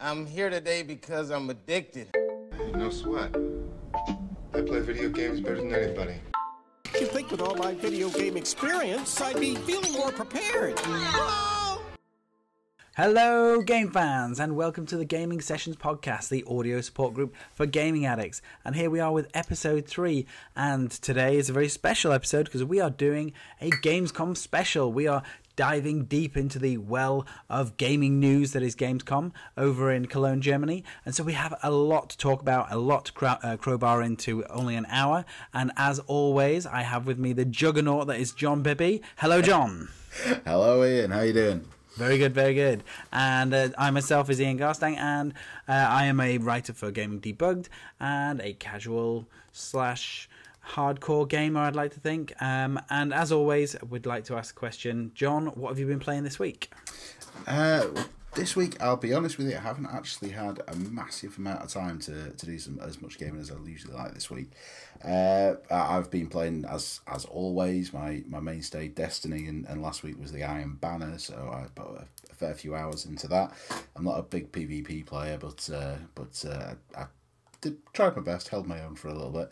I'm here today because I'm addicted. Hey, no sweat. I play video games better than anybody. You'd think with all my video game experience, I'd be feeling more prepared. Hello, game fans, and welcome to the Gaming Sessions podcast, the audio support group for gaming addicts. And here we are with episode 3, and today is a very special episode because we are doing a Gamescom special. We are diving deep into the well of gaming news that is Gamescom over in Cologne, Germany. And so we have a lot to talk about, a lot to crowbar into only an hour. And as always, I have with me the juggernaut that is John Bibby. Hello, John. Hello, Ian. How you doing? Very good, very good. And I myself is Ian Garstang, and I am a writer for Gaming Debugged and a casual / hardcore gamer, I'd like to think. And as always, we'd like to ask a question. John, what have you been playing this week? This week, I'll be honest with you, I haven't actually had a massive amount of time to do as much gaming as I usually like this week. I've been playing, as always, my mainstay Destiny, and last week was the Iron Banner, so I put a fair few hours into that. I'm not a big PvP player, but I tried my best, held my own for a little bit.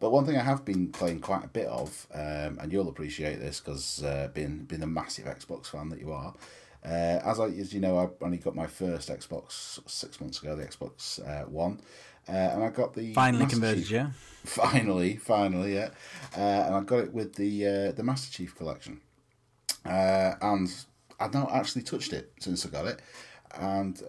But one thing I have been playing quite a bit of, and you'll appreciate this because being a massive Xbox fan that you are, as you know, I only got my first Xbox 6 months ago, the Xbox One, and I got the finally converted, yeah. Finally, yeah. And I got it with the Master Chief Collection, and I've not actually touched it since I got it, and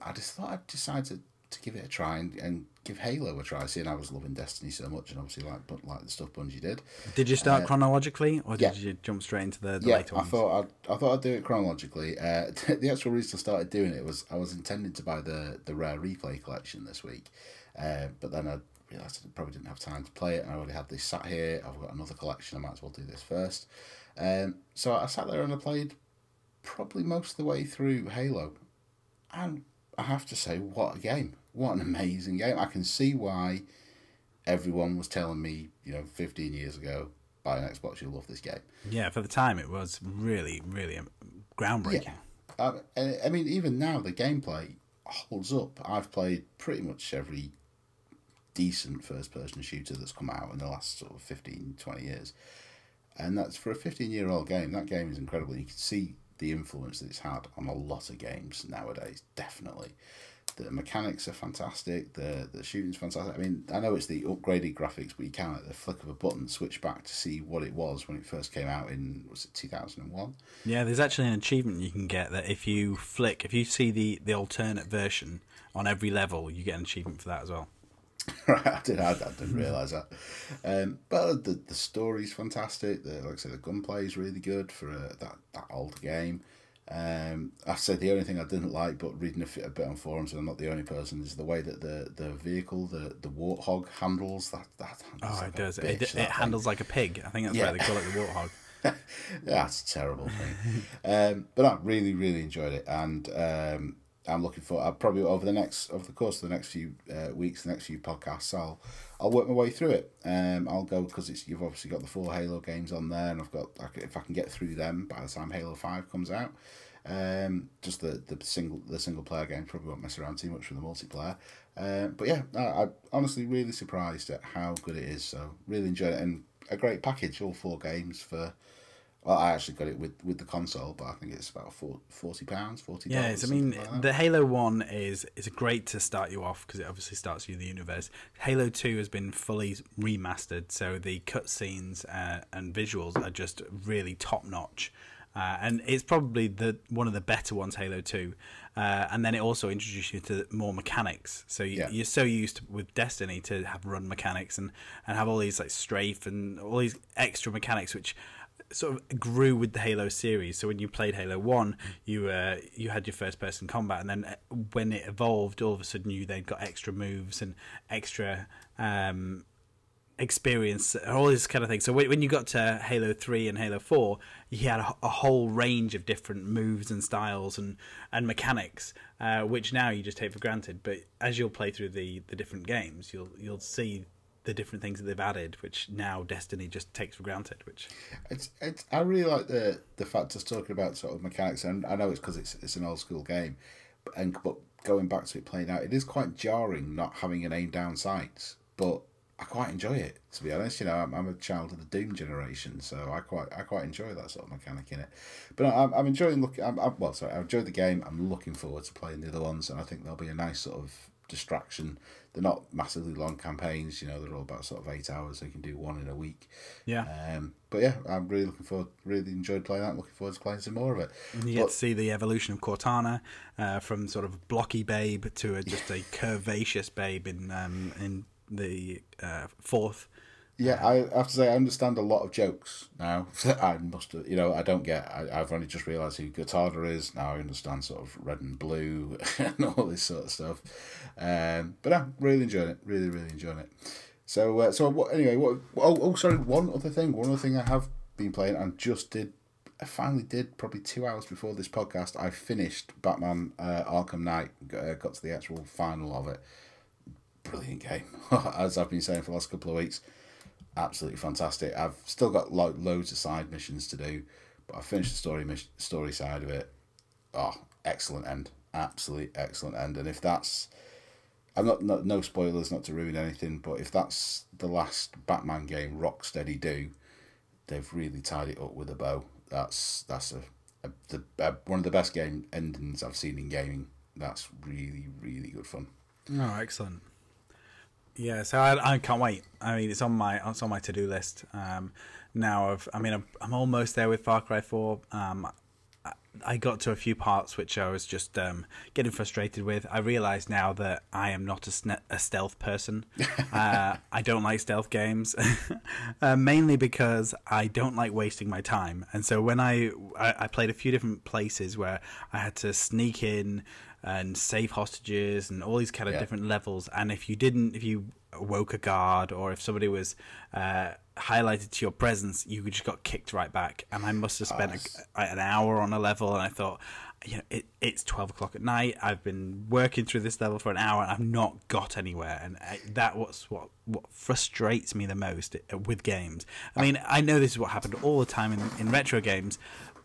I just thought I'd decide to give it a try and give Halo a try, seeing I was loving Destiny so much and obviously like the stuff Bungie did. Did you start chronologically, or did you jump straight into the later ones? I thought I'd do it chronologically. The actual reason I started doing it was I was intending to buy the Rare Replay collection this week, but then I realised I probably didn't have time to play it, and I already had this sat here. I've got another collection, I might as well do this first. So I sat there and I played probably most of the way through Halo, and I have to say, what a game. What an amazing game. I can see why everyone was telling me, 15 years ago, buy an Xbox, you'll love this game. Yeah, for the time it was really, really groundbreaking. Yeah. I mean, even now, the gameplay holds up. I've played pretty much every decent first-person shooter that's come out in the last sort of 15, 20 years. And that's for a 15-year-old game. That game is incredible. You can see the influence that it's had on a lot of games nowadays, definitely. The mechanics are fantastic, the shooting's fantastic. I mean, I know it's the upgraded graphics, but you can, at the flick of a button, switch back to see what it was when it first came out in, was it 2001? Yeah, there's actually an achievement you can get that if you see the alternate version on every level, you get an achievement for that as well. Right, I didn't realise that. But the story's fantastic. Like I said, the gunplay is really good for that old game. I said the only thing I didn't like, but reading a bit on forums, and I'm not the only person, is the way that the vehicle, the Warthog handles. That oh, it does. Bitch, it handles like a pig. I think that's why they call it the Warthog. That's a terrible thing. But I really, really enjoyed it, and I'm looking for. I'll probably over the course of the next few weeks, the next few podcasts, I'll work my way through it. I'll go because you've obviously got the 4 Halo games on there, and I've got, if I can get through them by the time Halo 5 comes out. Just the single player games probably won't mess around too much with the multiplayer. But yeah, I'm honestly really surprised at how good it is. So really enjoyed it, and a great package, all 4 games for. Well, I actually got it with the console, but I think it's about £40. Yeah, I mean, the Halo 1 is great to start you off because it obviously starts you in the universe. Halo 2 has been fully remastered, so the cutscenes and visuals are just really top notch. And it's probably one of the better ones, Halo 2. And then it also introduced you to more mechanics. So you're so used to, with Destiny, to have run mechanics and have all these like strafe and all these extra mechanics, which sort of grew with the Halo series. So when you played Halo 1, you had your first person combat, and then when it evolved, all of a sudden you then got extra moves and extra experience, all this kind of thing. So when you got to Halo 3 and Halo 4, you had a whole range of different moves and styles and mechanics, which now you just take for granted. But as you'll play through the different games, you'll see the different things that they've added, which now Destiny just takes for granted. Which I really like the fact of talking about sort of mechanics, and I know it's because it's an old school game, but going back to it playing out, it is quite jarring not having an aim down sights, but I quite enjoy it, to be honest. I'm a child of the Doom generation, so I quite enjoy that sort of mechanic in it. But I'm enjoying looking. I enjoy the game. I'm looking forward to playing the other ones, and I think there'll be a nice sort of distraction. They're not massively long campaigns, they're all about sort of 8 hours, so you can do one in a week. Yeah. But yeah, I'm really looking forward, really enjoyed playing that, looking forward to playing some more of it. And you get to see the evolution of Cortana from sort of blocky babe to just a curvaceous babe in the fourth. Yeah, I have to say I understand a lot of jokes now. I must have, I don't get. I've only just realised who Cortana is now. I understand sort of red and blue and all this sort of stuff. But I'm really enjoying it. Really, really enjoying it. So anyway, sorry. One other thing I have been playing and I finally did probably 2 hours before this podcast. I finished Batman Arkham Knight. Got to the actual final of it. Brilliant game, as I've been saying for the last couple of weeks. Absolutely fantastic. I've still got loads of side missions to do, but I finished the story side of it. Oh, excellent end. Absolutely excellent end. And if that's... I'm not no spoilers, not to ruin anything, but if that's the last Batman game Rocksteady do, they've really tied it up with a bow. That's one of the best game endings I've seen in gaming. That's really, really good fun. Oh, excellent. Yeah, so I can't wait. I mean, it's on my to-do list. Now I'm almost there with Far Cry 4. I got to a few parts which I was just getting frustrated with. I realise now that I am not a stealth person. I don't like stealth games, mainly because I don't like wasting my time. And so when I played a few different places where I had to sneak in and save hostages and all these kind of different levels, and if you woke a guard or if somebody was highlighted to your presence, you just got kicked right back. And I must have spent an hour on a level, and I thought, it's 12 o'clock at night, I've been working through this level for an hour and I've not got anywhere. And that was what frustrates me the most with games. I mean, I know this is what happened all the time in retro games,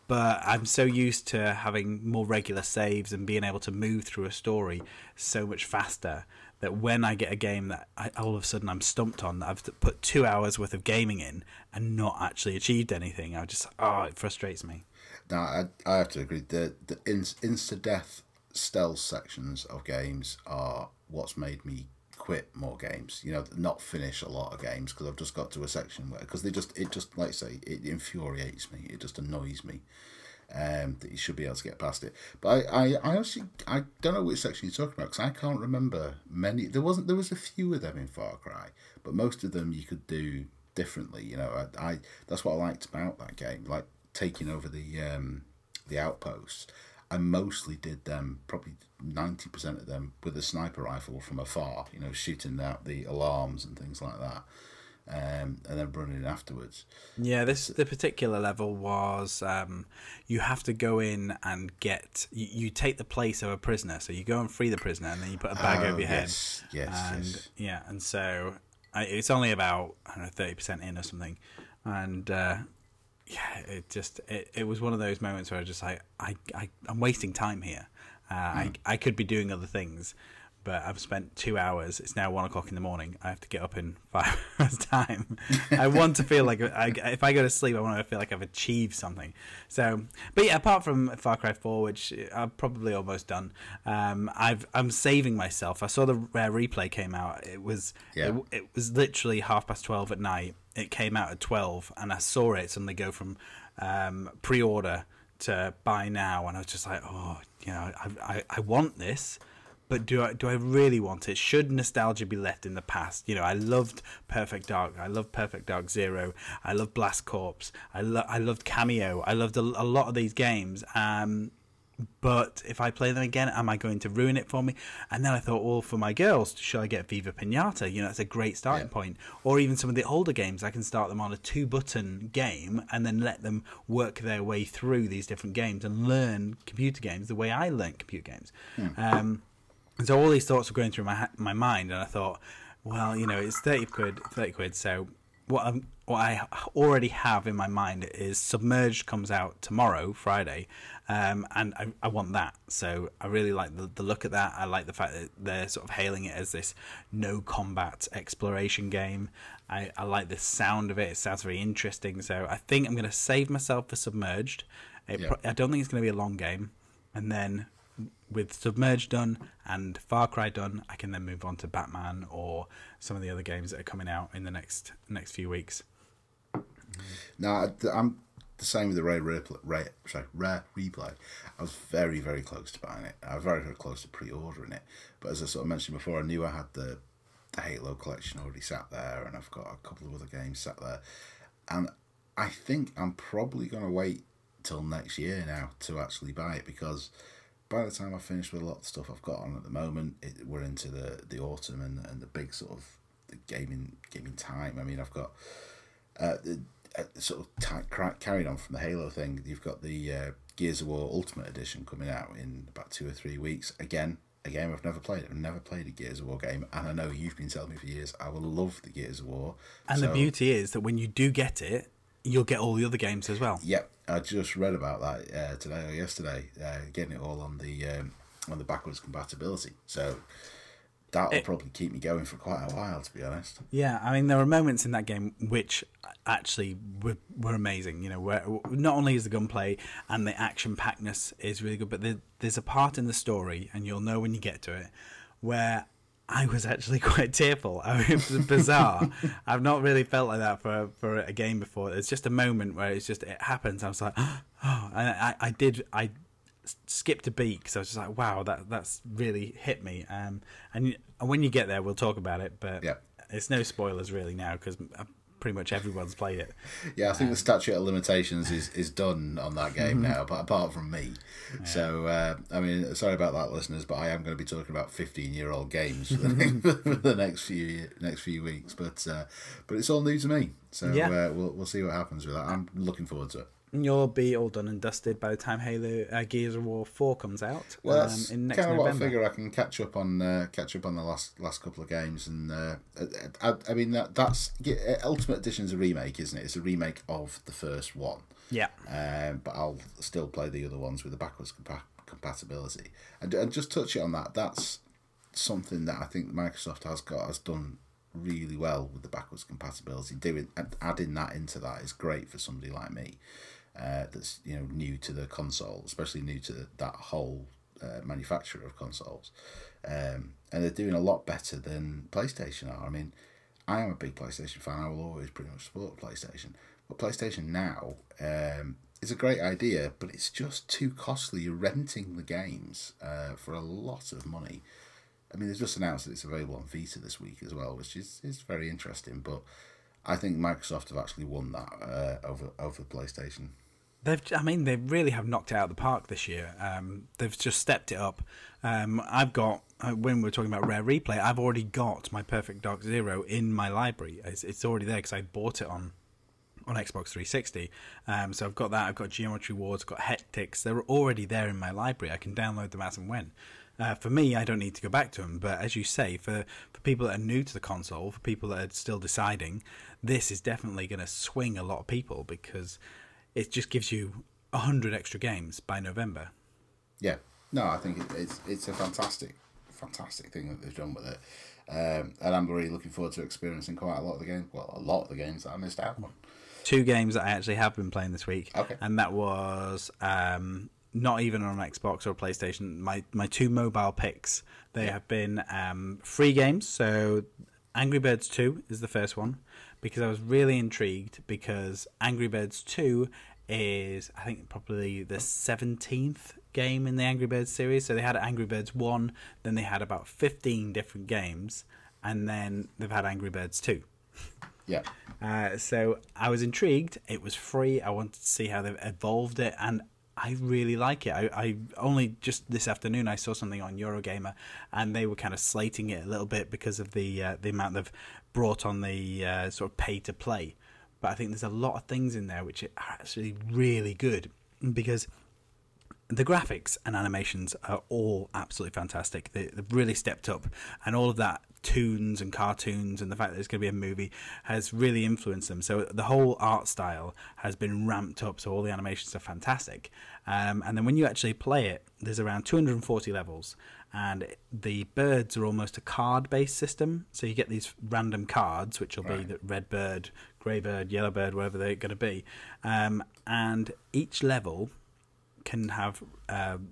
but I'm so used to having more regular saves and being able to move through a story so much faster that when I get a game that all of a sudden I'm stumped on, that I've put 2 hours worth of gaming in and not actually achieved anything, it frustrates me. No, I have to agree. The insta-death stealth sections of games are what's made me quit more games. Not finish a lot of games because I've just got to a section where it just like I say, it infuriates me. It just annoys me. That you should be able to get past it. But I don't know which section you're talking about because I can't remember many. There was a few of them in Far Cry, but most of them you could do differently. I that's what I liked about that game, like taking over the outposts. I mostly did them, probably 90% of them, with a sniper rifle from afar, shooting out the alarms and things like that. And then running afterwards. Yeah, the particular level was you have to go in and you take the place of a prisoner, so you go and free the prisoner, and then you put a bag over your head. Yes. Yeah, and so it's only about 30% in or something, and it was one of those moments where I just like I'm wasting time here. I could be doing other things. But I've spent 2 hours. It's now 1 o'clock in the morning. I have to get up in 5 hours' time. I want to feel like if I go to sleep, I want to feel like I've achieved something. So, but yeah, apart from Far Cry 4, which I'm probably almost done, I'm saving myself. I saw the replay came out. It was literally 12:30 at night. It came out at 12, and I saw it suddenly go from pre-order to buy now, and I was just like, I want this. But do I really want it? Should nostalgia be left in the past? I loved Perfect Dark. I loved Perfect Dark Zero. I loved Blast Corps. I loved Cameo. I loved a lot of these games. But if I play them again, am I going to ruin it for me? And then I thought, well, for my girls, should I get Viva Pinata? That's a great starting point. Or even some of the older games, I can start them on a 2-button game and then let them work their way through these different games and learn computer games the way I learned computer games. And so all these thoughts were going through my mind, and I thought, well, it's 30 quid, so what I already have in my mind is Submerged comes out tomorrow, Friday, and I want that. So I really like the look at that. I like the fact that they're sort of hailing it as this no combat exploration game. I like the sound of it. It sounds very interesting. So I think I'm going to save myself for Submerged. I don't think it's going to be a long game, and then with Submerged done and Far Cry done, I can then move on to Batman or some of the other games that are coming out in the next few weeks. No, I'm the same with the Rare Replay. I was very, very close to buying it. I was very, very close to pre-ordering it. But as I sort of mentioned before, I knew I had the Halo collection already sat there, and I've got a couple of other games sat there. And I think I'm probably going to wait till next year now to actually buy it, because by the time I finish with a lot of stuff I've got on at the moment, we're into the autumn and the big sort of the gaming time. I mean, I've got sort of carried on from the Halo thing. You've got the Gears of War Ultimate Edition coming out in about 2 or 3 weeks. Again, a game I've never played. I've never played a Gears of War game, and I know you've been telling me for years I will love the Gears of War. And the beauty is that when you do get it, you'll get all the other games as well. Yep, I just read about that today or yesterday, getting it all on the backwards compatibility. So that'll probably keep me going for quite a while, to be honest. Yeah, I mean, there are moments in that game which actually were amazing. You know, where not only is the gunplay and the action-packedness is really good, but there's a part in the story, and you'll know when you get to it, where I was actually quite tearful. I mean, it was bizarre. I've not really felt like that for a game before. It's just a moment where it happens. I was like, oh, and I skipped a beat because I was just like, wow, that's really hit me. And when you get there, we'll talk about it. But it's no spoilers really now, because pretty much everyone's played it. Yeah, I think the statute of limitations is done on that game now, but apart from me. Yeah. So, I mean, sorry about that, listeners, but I am going to be talking about 15-year-old games for the next few weeks. But it's all new to me, so we'll see what happens with that. I'm looking forward to it. You'll be all done and dusted by the time Halo Gears of War 4 comes out. Well, that's in next kind of November. what I figure. I can catch up on the last couple of games, and I mean that's Ultimate Edition's a remake, isn't it? It's a remake of the first one. Yeah. But I'll still play the other ones with the backwards compatibility, and just touch it on that. That's something that I think Microsoft has done really well with the backwards compatibility. Adding that into that is great for somebody like me. That's new to the console, especially new to that whole manufacturer of consoles, and they're doing a lot better than PlayStation are. I mean, I am a big PlayStation fan. I will always pretty much support PlayStation, but PlayStation now is a great idea, but it's just too costly. You're renting the games for a lot of money. I mean, they've just announced that it's available on Vita this week as well, which is very interesting. But I think Microsoft have actually won that over PlayStation. They really have knocked it out of the park this year. They've just stepped it up. I've got, when we're talking about Rare Replay, I've already got my Perfect Dark Zero in my library. It's already there because I bought it on Xbox 360. So I've got that. I've got Geometry Wars, I've got Hectics. They're already there in my library. I can download them as and when. For me, I don't need to go back to them. But as you say, for people that are new to the console, for people that are still deciding, this is definitely going to swing a lot of people, because it just gives you 100 extra games by November. Yeah, no, I think it's a fantastic thing that they've done with it, and I'm really looking forward to experiencing quite a lot of the games. Well, a lot of the games that I missed out on. 2 games that I actually have been playing this week, and that was not even on an Xbox or a PlayStation. My 2 mobile picks. They have been free games. So Angry Birds 2 is the first one, because I was really intrigued, because Angry Birds 2 is, I think, probably the 17th game in the Angry Birds series. So they had Angry Birds 1, then they had about 15 different games, and then they've had Angry Birds 2. Yeah. So I was intrigued. It was free. I wanted to see how they've evolved it, and I really like it. I only just this afternoon I saw something on Eurogamer, and they were kind of slating it a little bit because of the amount they've brought on the sort of pay to play. But I think there's a lot of things in there which are actually really good, because the graphics and animations are all absolutely fantastic. They've really stepped up, and all of that toons and cartoons and the fact that it's going to be a movie has really influenced them. So the whole art style has been ramped up, so all the animations are fantastic. And then when you actually play it, there's around 240 levels, and the birds are almost a card-based system. So you get these random cards, which will be the red bird, grey bird, yellow bird, whatever they're going to be. And each level can have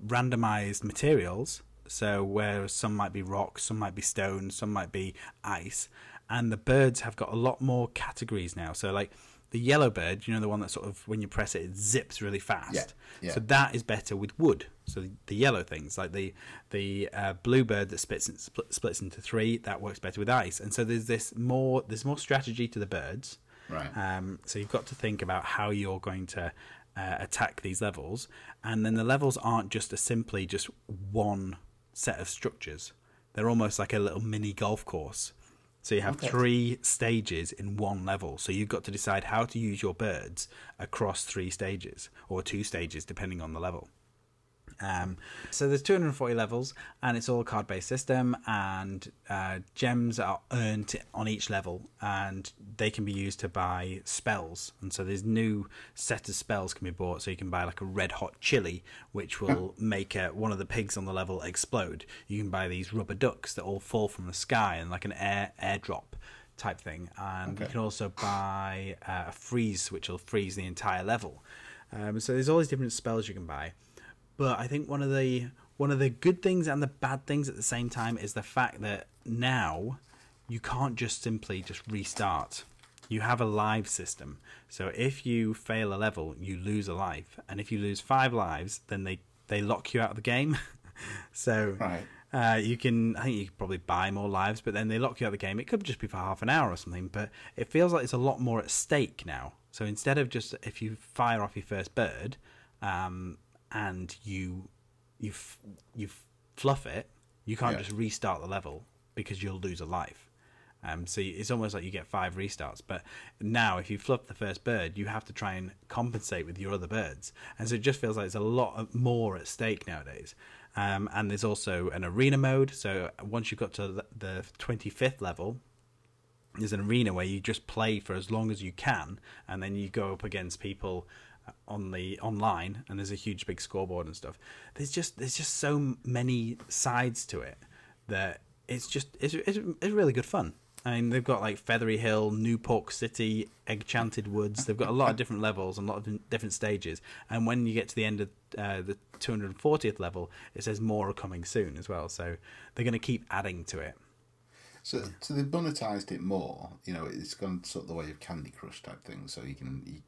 randomized materials, so where some might be rock, some might be stone, some might be ice, and the birds have got a lot more categories now. So like the yellow bird, you know, the one that sort of when you press it, it zips really fast. Yeah. So that is better with wood. So the yellow things, like the blue bird that splits into three, that works better with ice. And so there's more strategy to the birds. Right. So you've got to think about how you're going to attack these levels, and then the levels aren't just simply just one set of structures. They're almost like a little mini golf course. So you have 3 stages in one level. So you've got to decide how to use your birds across 3 stages, or 2 stages depending on the level. So there's 240 levels, and it's all a card-based system, and gems are earned on each level, and they can be used to buy spells. And so there's new set of spells can be bought. So you can buy like a red hot chili, which will make one of the pigs on the level explode. You can buy these rubber ducks that all fall from the sky and like an airdrop type thing. And you can also buy a freeze, which will freeze the entire level. So there's all these different spells you can buy. But I think one of the good things and the bad things at the same time is the fact that now you can't just simply just restart. You have a live system. So if you fail a level, you lose a life. And if you lose 5 lives, then they lock you out of the game. So you can, I think you could probably buy more lives, but then they lock you out of the game. It could just be for half an hour or something, but it feels like it's a lot more at stake now. So instead of just if you fire off your first bird, and you fluff it, you can't just restart the level because you'll lose a life. So it's almost like you get 5 restarts. But now, if you fluff the first bird, you have to try and compensate with your other birds. And so it just feels like there's a lot more at stake nowadays. And there's also an arena mode. So once you've got to the 25th level, there's an arena where you just play for as long as you can, and then you go up against people on the online, and there's a huge big scoreboard and stuff. There's just so many sides to it that it's really good fun. I mean, they've got like Feathery Hill, New Pork City, Enchanted Woods. They've got a lot of different levels and a lot of different stages. And when you get to the end of the 240th level, it says more are coming soon as well. So they're going to keep adding to it. So they've monetized it more. You know, it's gone sort of the way of Candy Crush type thing. So you can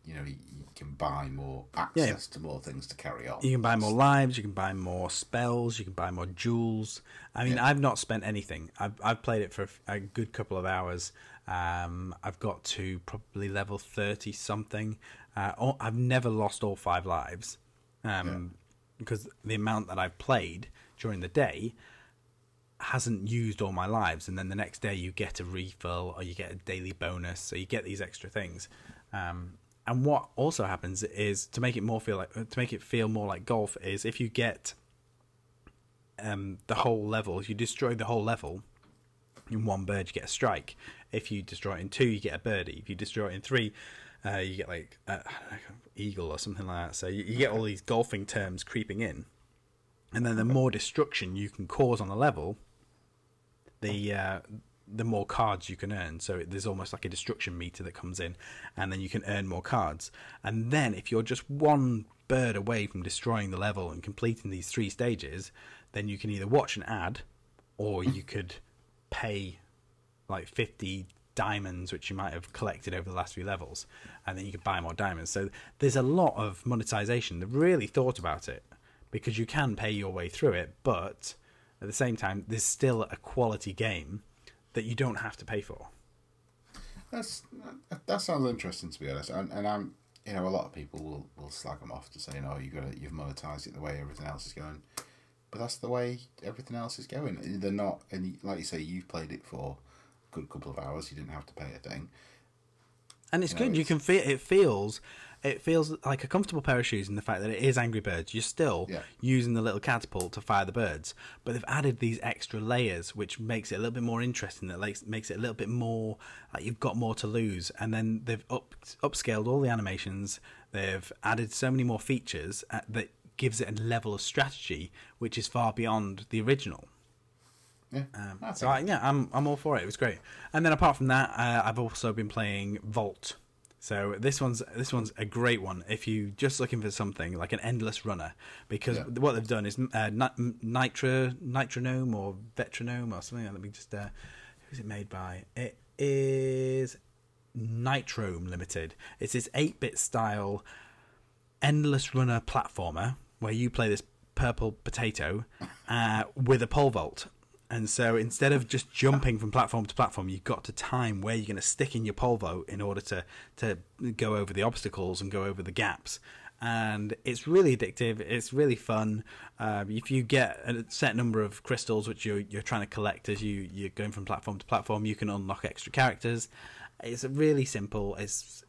buy more access to more things to carry on. You can buy more lives. You can buy more spells. You can buy more jewels. I mean, I've not spent anything. I've played it for a good couple of hours. I've got to probably level 30 something. I've never lost all 5 lives because the amount that I've played during the day hasn't used all my lives, and then the next day you get a refill or you get a daily bonus, so you get these extra things. And what also happens is to make it feel more like golf is if you get the whole level, if you destroy the whole level in 1 bird, you get a strike. If you destroy it in 2, you get a birdie. If you destroy it in 3, you get like eagle or something like that. So you get all these golfing terms creeping in, and then the more destruction you can cause on a level, the more cards you can earn. So there's almost like a destruction meter that comes in, and then you can earn more cards. And then if you're just 1 bird away from destroying the level and completing these 3 stages, then you can either watch an ad, or you could pay like 50 diamonds, which you might have collected over the last few levels, and then you could buy more diamonds. So there's a lot of monetization. They've really thought about it, because you can pay your way through it, but at the same time, there's still a quality game that you don't have to pay for. That sounds interesting, to be honest. And I'm, a lot of people will slag them off to say, you've monetized it the way everything else is going. But that's the way everything else is going. They're not, and like you say, you've played it for a good couple of hours. You didn't have to pay a thing. And it's good. You can feel it feels like a comfortable pair of shoes in the fact that it is Angry Birds. You're still using the little catapult to fire the birds, but they've added these extra layers, which makes it a little bit more interesting. That makes it a little bit more like you've got more to lose. And then they've upscaled all the animations. They've added so many more features that gives it a level of strategy which is far beyond the original. I'm all for it. It was great. And then apart from that, I've also been playing Vault. So this one's a great one if you just looking for something like an endless runner, because what they've done is Nitronome or Vetronome or something. Let me just who's it made by? It is Nitrome Limited. It's this 8-bit style endless runner platformer where you play this purple potato with a pole vault. And so instead of just jumping from platform to platform, you've got to time where you're going to stick in your pole vault in order to go over the obstacles and go over the gaps. And it's really addictive. It's really fun. If you get a set number of crystals, which you're trying to collect as you're going from platform to platform, you can unlock extra characters. It's really simple. It's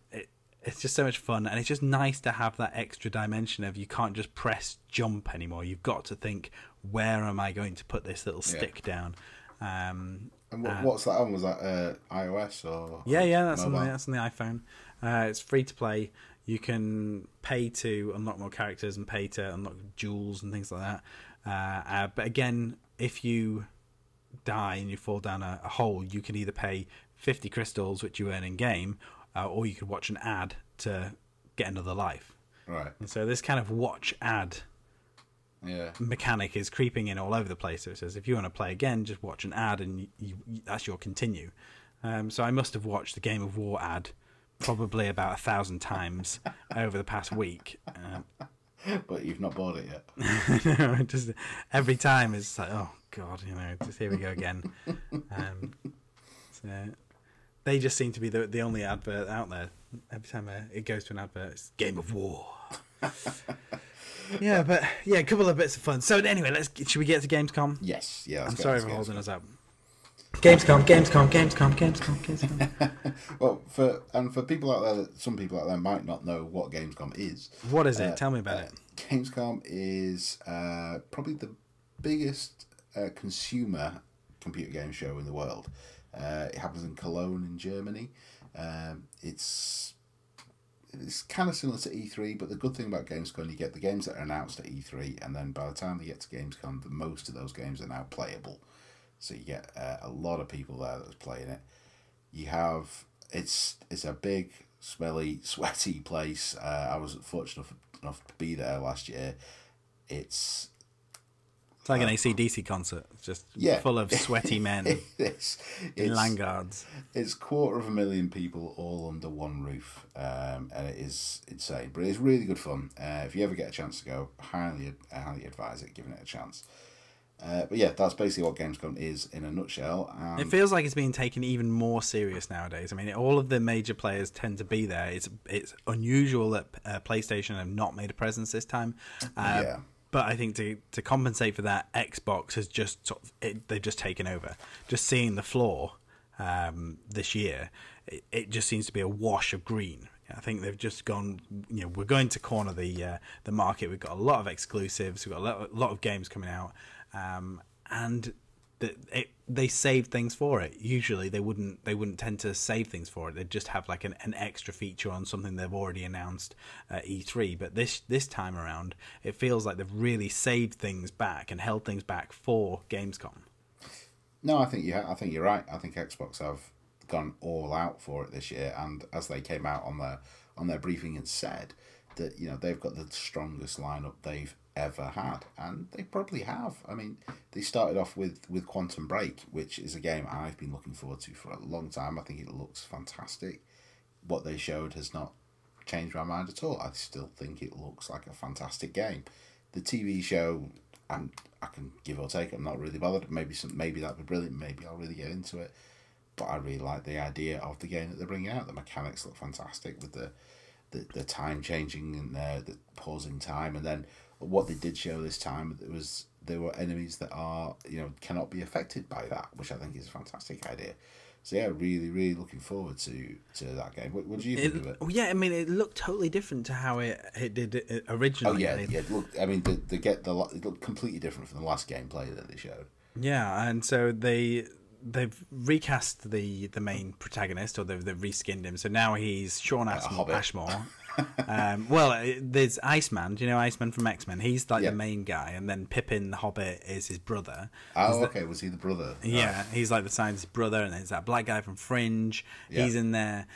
just so much fun, and it's just nice to have that extra dimension of you can't just press jump anymore. You've got to think, where am I going to put this little stick down? And what's that on? Was that iOS or that's on the iPhone. It's free to play. You can pay to unlock more characters and pay to unlock jewels and things like that. But again, if you die and you fall down a hole, you can either pay 50 crystals, which you earn in game, or you could watch an ad to get another life. Right. And so this kind of watch ad mechanic is creeping in all over the place. So it says if you want to play again, just watch an ad, and you that's your continue. So I must have watched the Game of War ad probably about 1,000 times over the past week. But you've not bought it yet. No, just every time it's like, oh god, just here we go again. So they just seem to be the only advert out there. Every time it goes to an advert, it's Game of War. A couple of bits of fun. So anyway, should we get to Gamescom? Yes, yeah. I'm sorry for holding us up. Gamescom. Well, for people out there, some people out there might not know what Gamescom is. What is it? Tell me about it. Gamescom is probably the biggest consumer computer game show in the world. It happens in Cologne in Germany. It's kind of similar to E3, but the good thing about Gamescom, you get the games that are announced at E3, and then by the time they get to Gamescom, most of those games are now playable. So you get a lot of people there that's playing it. You have it's a big, smelly, sweaty place. I was fortunate enough to be there last year. It's like an AC/DC concert, just full of sweaty men in Langards. It's 250,000 people all under one roof, and it is insane. But it's really good fun. If you ever get a chance to go, highly advise it, giving it a chance. But yeah, that's basically what Gamescom is in a nutshell. It feels like it's being taken even more serious nowadays. I mean, all of the major players tend to be there. It's unusual that PlayStation have not made a presence this time. But I think to compensate for that, Xbox has just they've just taken over. Just seeing the floor this year, it just seems to be a wash of green. I think they've just gone. We're going to corner the market. We've got a lot of exclusives. We've got a lot of games coming out, and they saved things for it. Usually they wouldn't tend to save things for it. They'd just have like an extra feature on something they've already announced at E3. But this time around, it feels like they've really saved things back and held things back for Gamescom. No, I think you're right. I think Xbox have gone all out for it this year, and as they came out on their briefing and said that they've got the strongest lineup they've ever had, and they probably have. I mean, they started off with Quantum Break, which is a game I've been looking forward to for a long time. I think it looks fantastic. What they showed has not changed my mind at all. I still think it looks like a fantastic game. The TV show, I can give or take. I'm not really bothered. Maybe that'd be brilliant. Maybe I'll really get into it. But I really like the idea of the game that they're bringing out. The mechanics look fantastic with the time changing and the pausing time, and then what they did show this time there were enemies that are cannot be affected by that, which I think is a fantastic idea. So yeah, really, really looking forward to that game. What do you think of it? Yeah, I mean, it looked totally different to how it did it originally. Oh yeah. Look, I mean, it looked completely different from the last gameplay that they showed. Yeah, and so they've recast the main protagonist, or they've reskinned him. So now he's Sean Ashmore. There's Iceman. Do you know Iceman from X-Men? He's like the main guy, and then Pippin the Hobbit is his brother. Oh, okay. Was he the brother? Yeah, he's like the scientist brother, and there's that black guy from Fringe. Yeah. He's in there.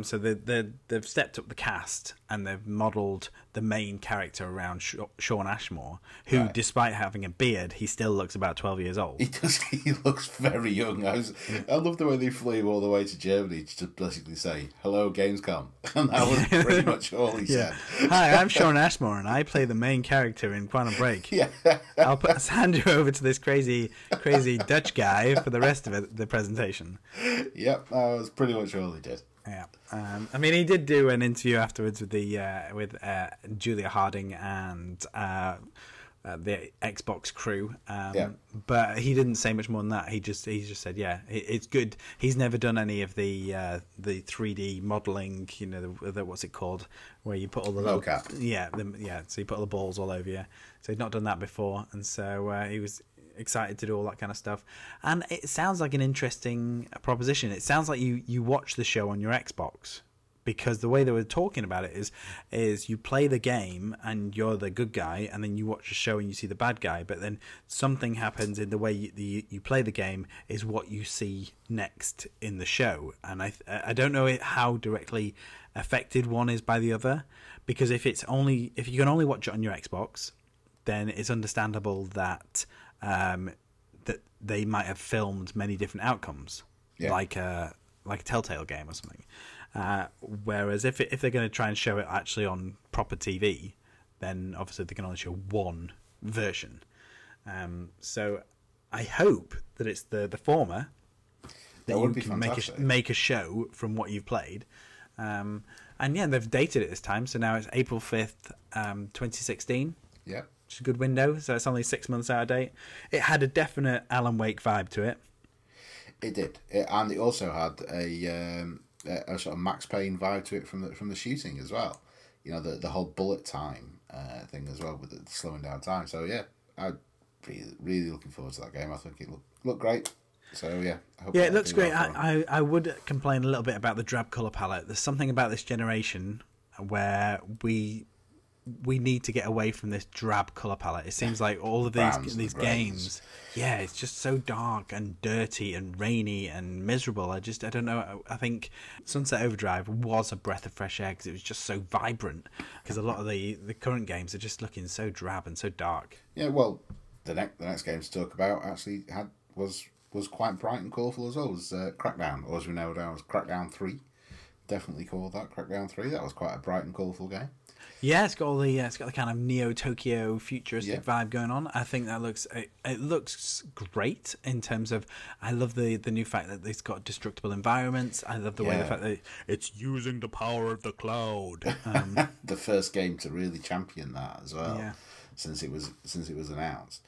So they've stepped up the cast, and they've modelled the main character around Sean Ashmore, who, despite having a beard, he still looks about 12 years old. He does. He looks very young. I love the way they flew all the way to Germany to basically say, "Hello, Gamescom," and that was pretty much all he said. Hi, I'm Sean Ashmore, and I play the main character in Quantum Break. Yeah. I'll hand you over to this crazy Dutch guy for the rest of the presentation. Yep, that was pretty much all he did. Yeah, I mean, he did do an interview afterwards with Julia Harding and the Xbox crew, but he didn't say much more than that. He just said, yeah, it's good. He's never done any of the 3D modeling, you know, the what's it called, where you put all the mocap. So you put all the balls all over you. So he's not done that before, and so he was excited to do all that kind of stuff. And it sounds like an interesting proposition. It sounds like you watch the show on your Xbox, because the way they were talking about it is you play the game and you're the good guy, and then you watch the show and you see the bad guy, but then something happens in the way you play the game is what you see next in the show. And I don't know how directly affected one is by the other, because if you can only watch it on your Xbox, then it's understandable that that they might have filmed many different outcomes, like a Telltale game or something. Whereas if they're going to try and show it actually on proper TV, then obviously they can only show one version. So I hope that it's the former, that you can make a show from what you've played. And yeah, they've dated it this time, so now it's April 5th, 2016. Yeah. Which is a good window, so it's only 6 months out of date. It had a definite Alan Wake vibe to it. It did, and it also had a sort of Max Payne vibe to it from the shooting as well. You know, the whole bullet time thing as well, with the slowing down time. So yeah, I'm really looking forward to that game. I think it looked great. So yeah, I hope it looks great. I would complain a little bit about the drab colour palette. There's something about this generation where we need to get away from this drab colour palette. It seems like all of these games, it's just so dark and dirty and rainy and miserable. I don't know. I think Sunset Overdrive was a breath of fresh air because it was just so vibrant, because a lot of the current games are just looking so drab and so dark. Yeah, well, the next game to talk about actually was quite bright and colourful as well. It was Crackdown, or as we know now as Crackdown 3. Definitely called that Crackdown 3. That was quite a bright and colourful game. Yeah, it's got the kind of Neo Tokyo futuristic vibe going on. I think that looks great in terms of, I love the new fact that it's got destructible environments. I love the fact that it's using the power of the cloud. The first game to really champion that as well, since it was announced.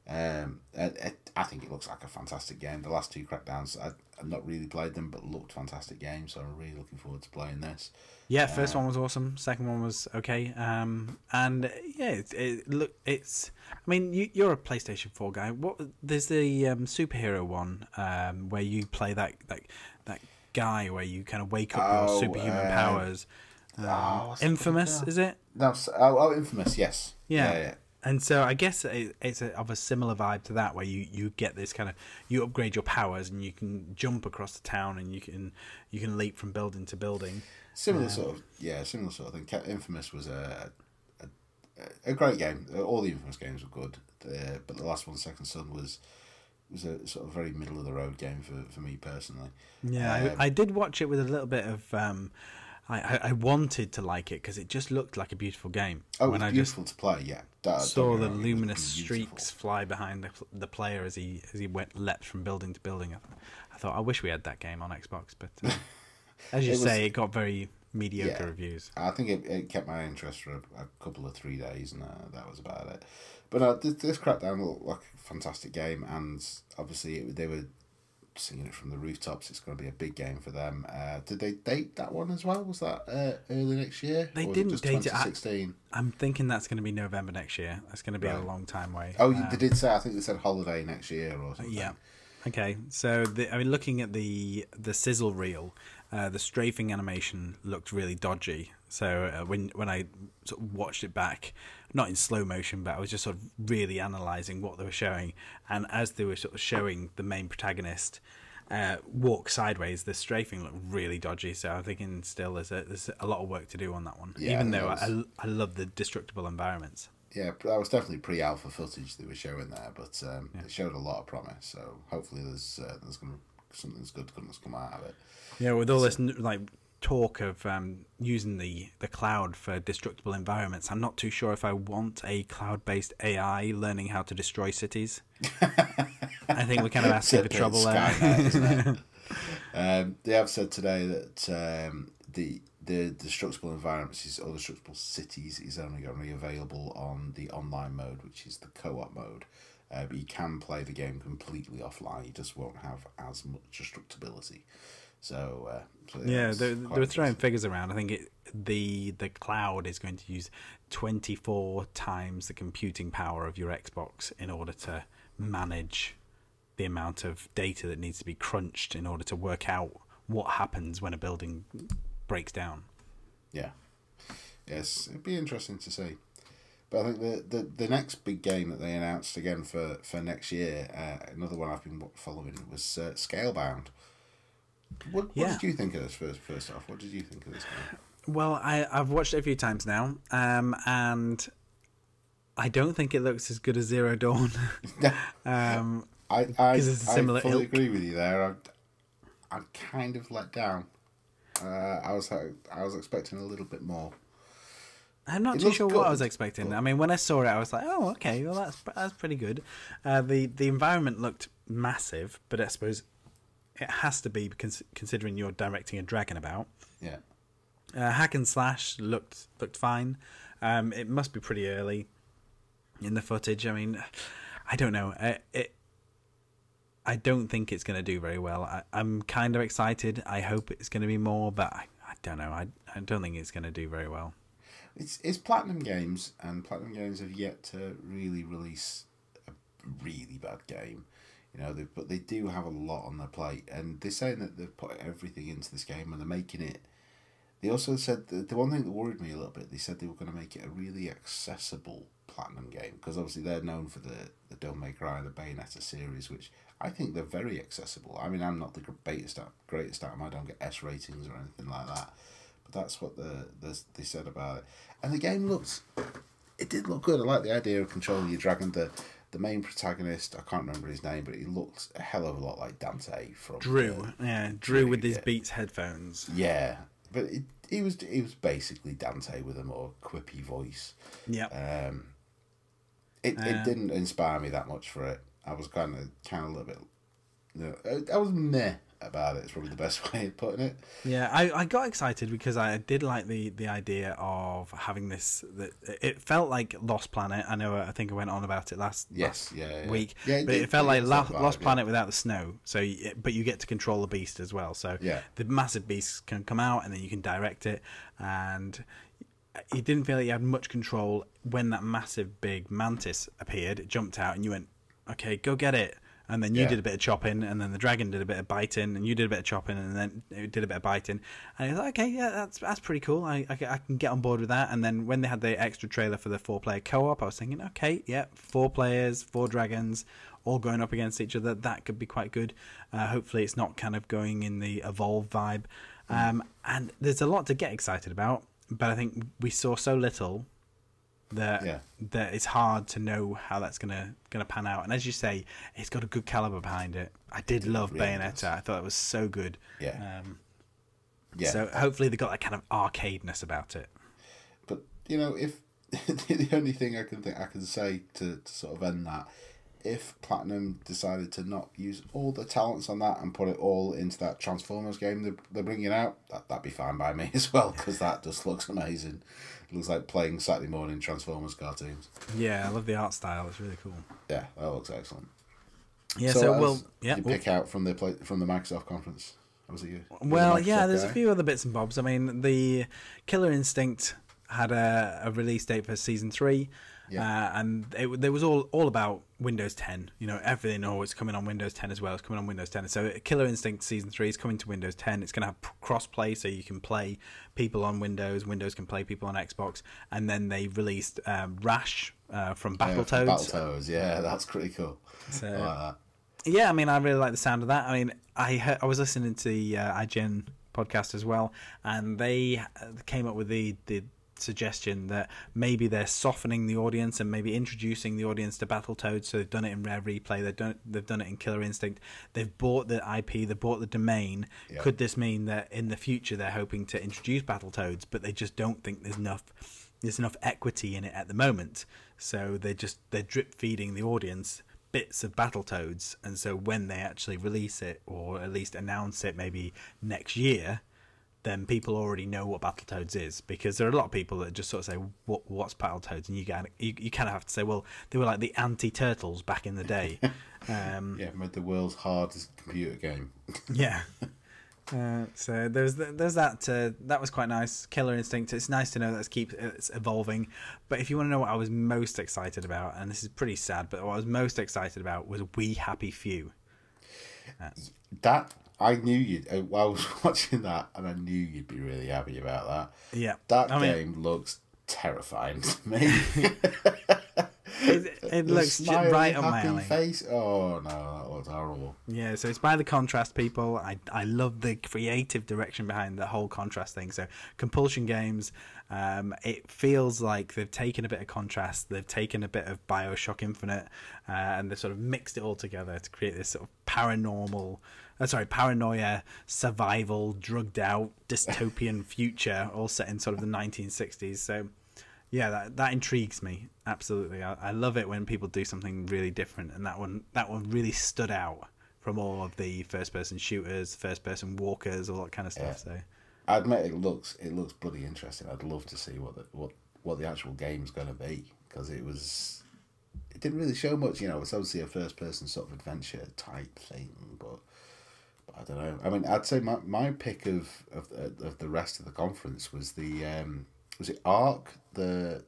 I think it looks like a fantastic game. The last two Crackdowns, I've not really played them, but looked fantastic games. So I'm really looking forward to playing this. Yeah, first one was awesome. Second one was okay. And yeah, it's. I mean, you're a PlayStation 4 guy. There's the superhero one where you play that guy where you kind of wake up your superhuman powers. Infamous, is it? That's Infamous. Yes. Yeah. And so I guess it's of a similar vibe to that, where you get this kind of, you upgrade your powers and you can jump across the town and you can leap from building to building. Similar sort of thing. Infamous was a great game. All the Infamous games were good, but the last one, Second Son, was a sort of very middle of the road game for me personally. Yeah, I did watch it with a little bit of. I wanted to like it because it just looked like a beautiful game. Oh, it was beautiful to play. Yeah, saw the luminous streaks fly behind the player as he leapt from building to building. I thought, I wish we had that game on Xbox, but as you say, it got very mediocre reviews. I think it kept my interest for a couple of 3 days, and that was about it. But this Crackdown looked like a fantastic game, and obviously they were singing it from the rooftops. It's going to be a big game for them. Did they date that one as well? Was that early next year? They or was didn't just date it. 2016? I'm thinking that's going to be November next year. That's going to be a Right. long time away. Oh, they did say. I think they said holiday next year or something. Yeah. Okay. So looking at the sizzle reel, the strafing animation looked really dodgy. So when I sort of watched it back, not in slow motion, but I was just sort of really analysing what they were showing, and as they were sort of showing the main protagonist walk sideways, the strafing looked really dodgy. So I'm thinking still there's a lot of work to do on that one. Yeah, even though I love the destructible environments. Yeah, that was definitely pre-alpha footage they were showing there, but it showed a lot of promise. So hopefully there's going to something's good going to come out of it. Yeah, with all this like talk of using the cloud for destructible environments, I'm not too sure if I want a cloud-based AI learning how to destroy cities. I think we're kind of asking for trouble there. Skynet, isn't it? They have said today that the destructible environments or destructible cities is only going to be available on the online mode, which is the co-op mode. But you can play the game completely offline. You just won't have as much destructibility. So yeah, they were throwing figures around. I think the cloud is going to use 24 times the computing power of your Xbox in order to manage the amount of data that needs to be crunched in order to work out what happens when a building breaks down. Yeah. Yes, it'd be interesting to see. But I think the next big game that they announced again for next year, another one I've been following, was Scalebound. What did you think of this first off? What did you think of this game? Well, I've watched it a few times now, and I don't think it looks as good as Zero Dawn. I it's a similar fully ilk. agree with you there. I'm kind of let down. I was expecting a little bit more. I'm not It too looks sure what I was good, expecting. but- I mean, when I saw it, I was like, "Oh, okay, well that's pretty good." The environment looked massive, but I suppose it has to be considering you're directing a dragon about. Yeah. Hack and slash looked fine. It must be pretty early in the footage. I mean, I don't know. I don't think it's going to do very well. I'm kind of excited. I hope it's going to be more, but I don't know. I don't think it's going to do very well. It's Platinum Games, and Platinum Games have yet to really release a really bad game. You know, but they do have a lot on their plate, and they're saying that they've put everything into this game and they're making it. They also said that the one thing that worried me a little bit, they said they were going to make it a really accessible Platinum game, because obviously they're known for the Devil May Cry and the Bayonetta series, which I think they're very accessible. I mean, I'm not the greatest at them. I don't get S ratings or anything like that. But that's what they said about it. And the game it did look good. I like the idea of controlling your dragon. The main protagonist, I can't remember his name, but he looked a hell of a lot like Dante from Drew, Drew with his yeah. Beats headphones. Yeah, but he was basically Dante with a more quippy voice. Yeah. It didn't inspire me that much for it. I was kind of a little bit. I was meh about it. It's probably the best way of putting it. Yeah, I got excited because I did like the idea of having this. It felt like Lost Planet. I think I went on about it last week. Yeah, but it felt like that vibe, Lost Planet without the snow. So, but you get to control the beast as well. So Yeah. the massive beasts can come out, and then you can direct it. And you didn't feel like you had much control when that massive big mantis appeared. It jumped out, and you went, "Okay, go get it." And then you did a bit of chopping, and then the dragon did a bit of biting, and you did a bit of chopping, and then it did a bit of biting. And I was like, okay, yeah, that's pretty cool. I can get on board with that. And then when they had the extra trailer for the 4-player co-op, I was thinking, okay, yeah, 4 players, 4 dragons, all going up against each other. That could be quite good. Hopefully it's not kind of going in the Evolve vibe. And there's a lot to get excited about, but I think we saw so little that it's hard to know how that's gonna pan out. And as you say, it's got a good caliber behind it. I did love really Bayonetta. does. I thought it was so good. Yeah. So hopefully they got that kind of arcadeness about it. But if the only thing I can say to sort of end that, if Platinum decided to not use all the talents on that and put it all into that Transformers game they're bringing out, that'd be fine by me as well, because that just looks amazing. It looks like playing Saturday morning Transformers cartoons. Yeah, I love the art style. It's really cool. Yeah, that looks excellent. Yeah, So, so what we'll else yeah. did you pick out from the Microsoft conference? Was it you? Well, yeah, there's a few other bits and bobs. I mean, the Killer Instinct had a release date for Season 3, and it was all about Windows 10. You know, everything, it's coming on Windows 10 as well. It's coming on Windows 10. So Killer Instinct Season 3 is coming to Windows 10. It's going to have cross-play, so you can play people on Windows. Windows can play people on Xbox. And then they released Rash from Battletoads. Battletoads, yeah, that's pretty cool. So, I like that. yeah, I mean, I really like the sound of that. I mean, I was listening to the IGN podcast as well, and they came up with the suggestion that maybe they're softening the audience and maybe introducing the audience to Battletoads. So they've done it in Rare Replay, they've done it in Killer Instinct, they've bought the IP, they've bought the domain. Yeah. Could this mean that in the future they're hoping to introduce Battletoads, but they just don't think there's enough equity in it at the moment, so they're drip feeding the audience bits of Battletoads, and so when they actually release it, or at least announce it maybe next year, then people already know what Battletoads is, because there are a lot of people that just sort of say, what's Battletoads? And you kind of have to say, well, they were like the anti-Turtles back in the day. Yeah, made the world's hardest computer game. Yeah. So there's that. That was quite nice. Killer Instinct. It's nice to know that it's evolving. But if you want to know what I was most excited about, and this is pretty sad, but what I was most excited about was We Happy Few. That I knew you'd. I was watching that, and I knew you'd be really happy about that. Yeah, that game looks terrifying to me. It looks right up my alley. Face. Oh no, that looks horrible. Yeah, so it's by the Contrast people. I love the creative direction behind the whole Contrast thing. So Compulsion Games, it feels like they've taken a bit of Contrast, they've taken a bit of BioShock Infinite, and they've sort of mixed it all together to create this sort of paranoia, survival, drugged out, dystopian future, all set in sort of the 1960s. So yeah, that intrigues me absolutely. I love it when people do something really different, and that one really stood out from all of the first-person shooters, first-person walkers, all that kind of stuff. Yeah. So I admit it looks bloody interesting. I'd love to see what the actual game's going to be, because it didn't really show much. You know, it's obviously a first-person sort of adventure type thing, but I don't know. I mean, I'd say my pick of the rest of the conference was was it Ark, the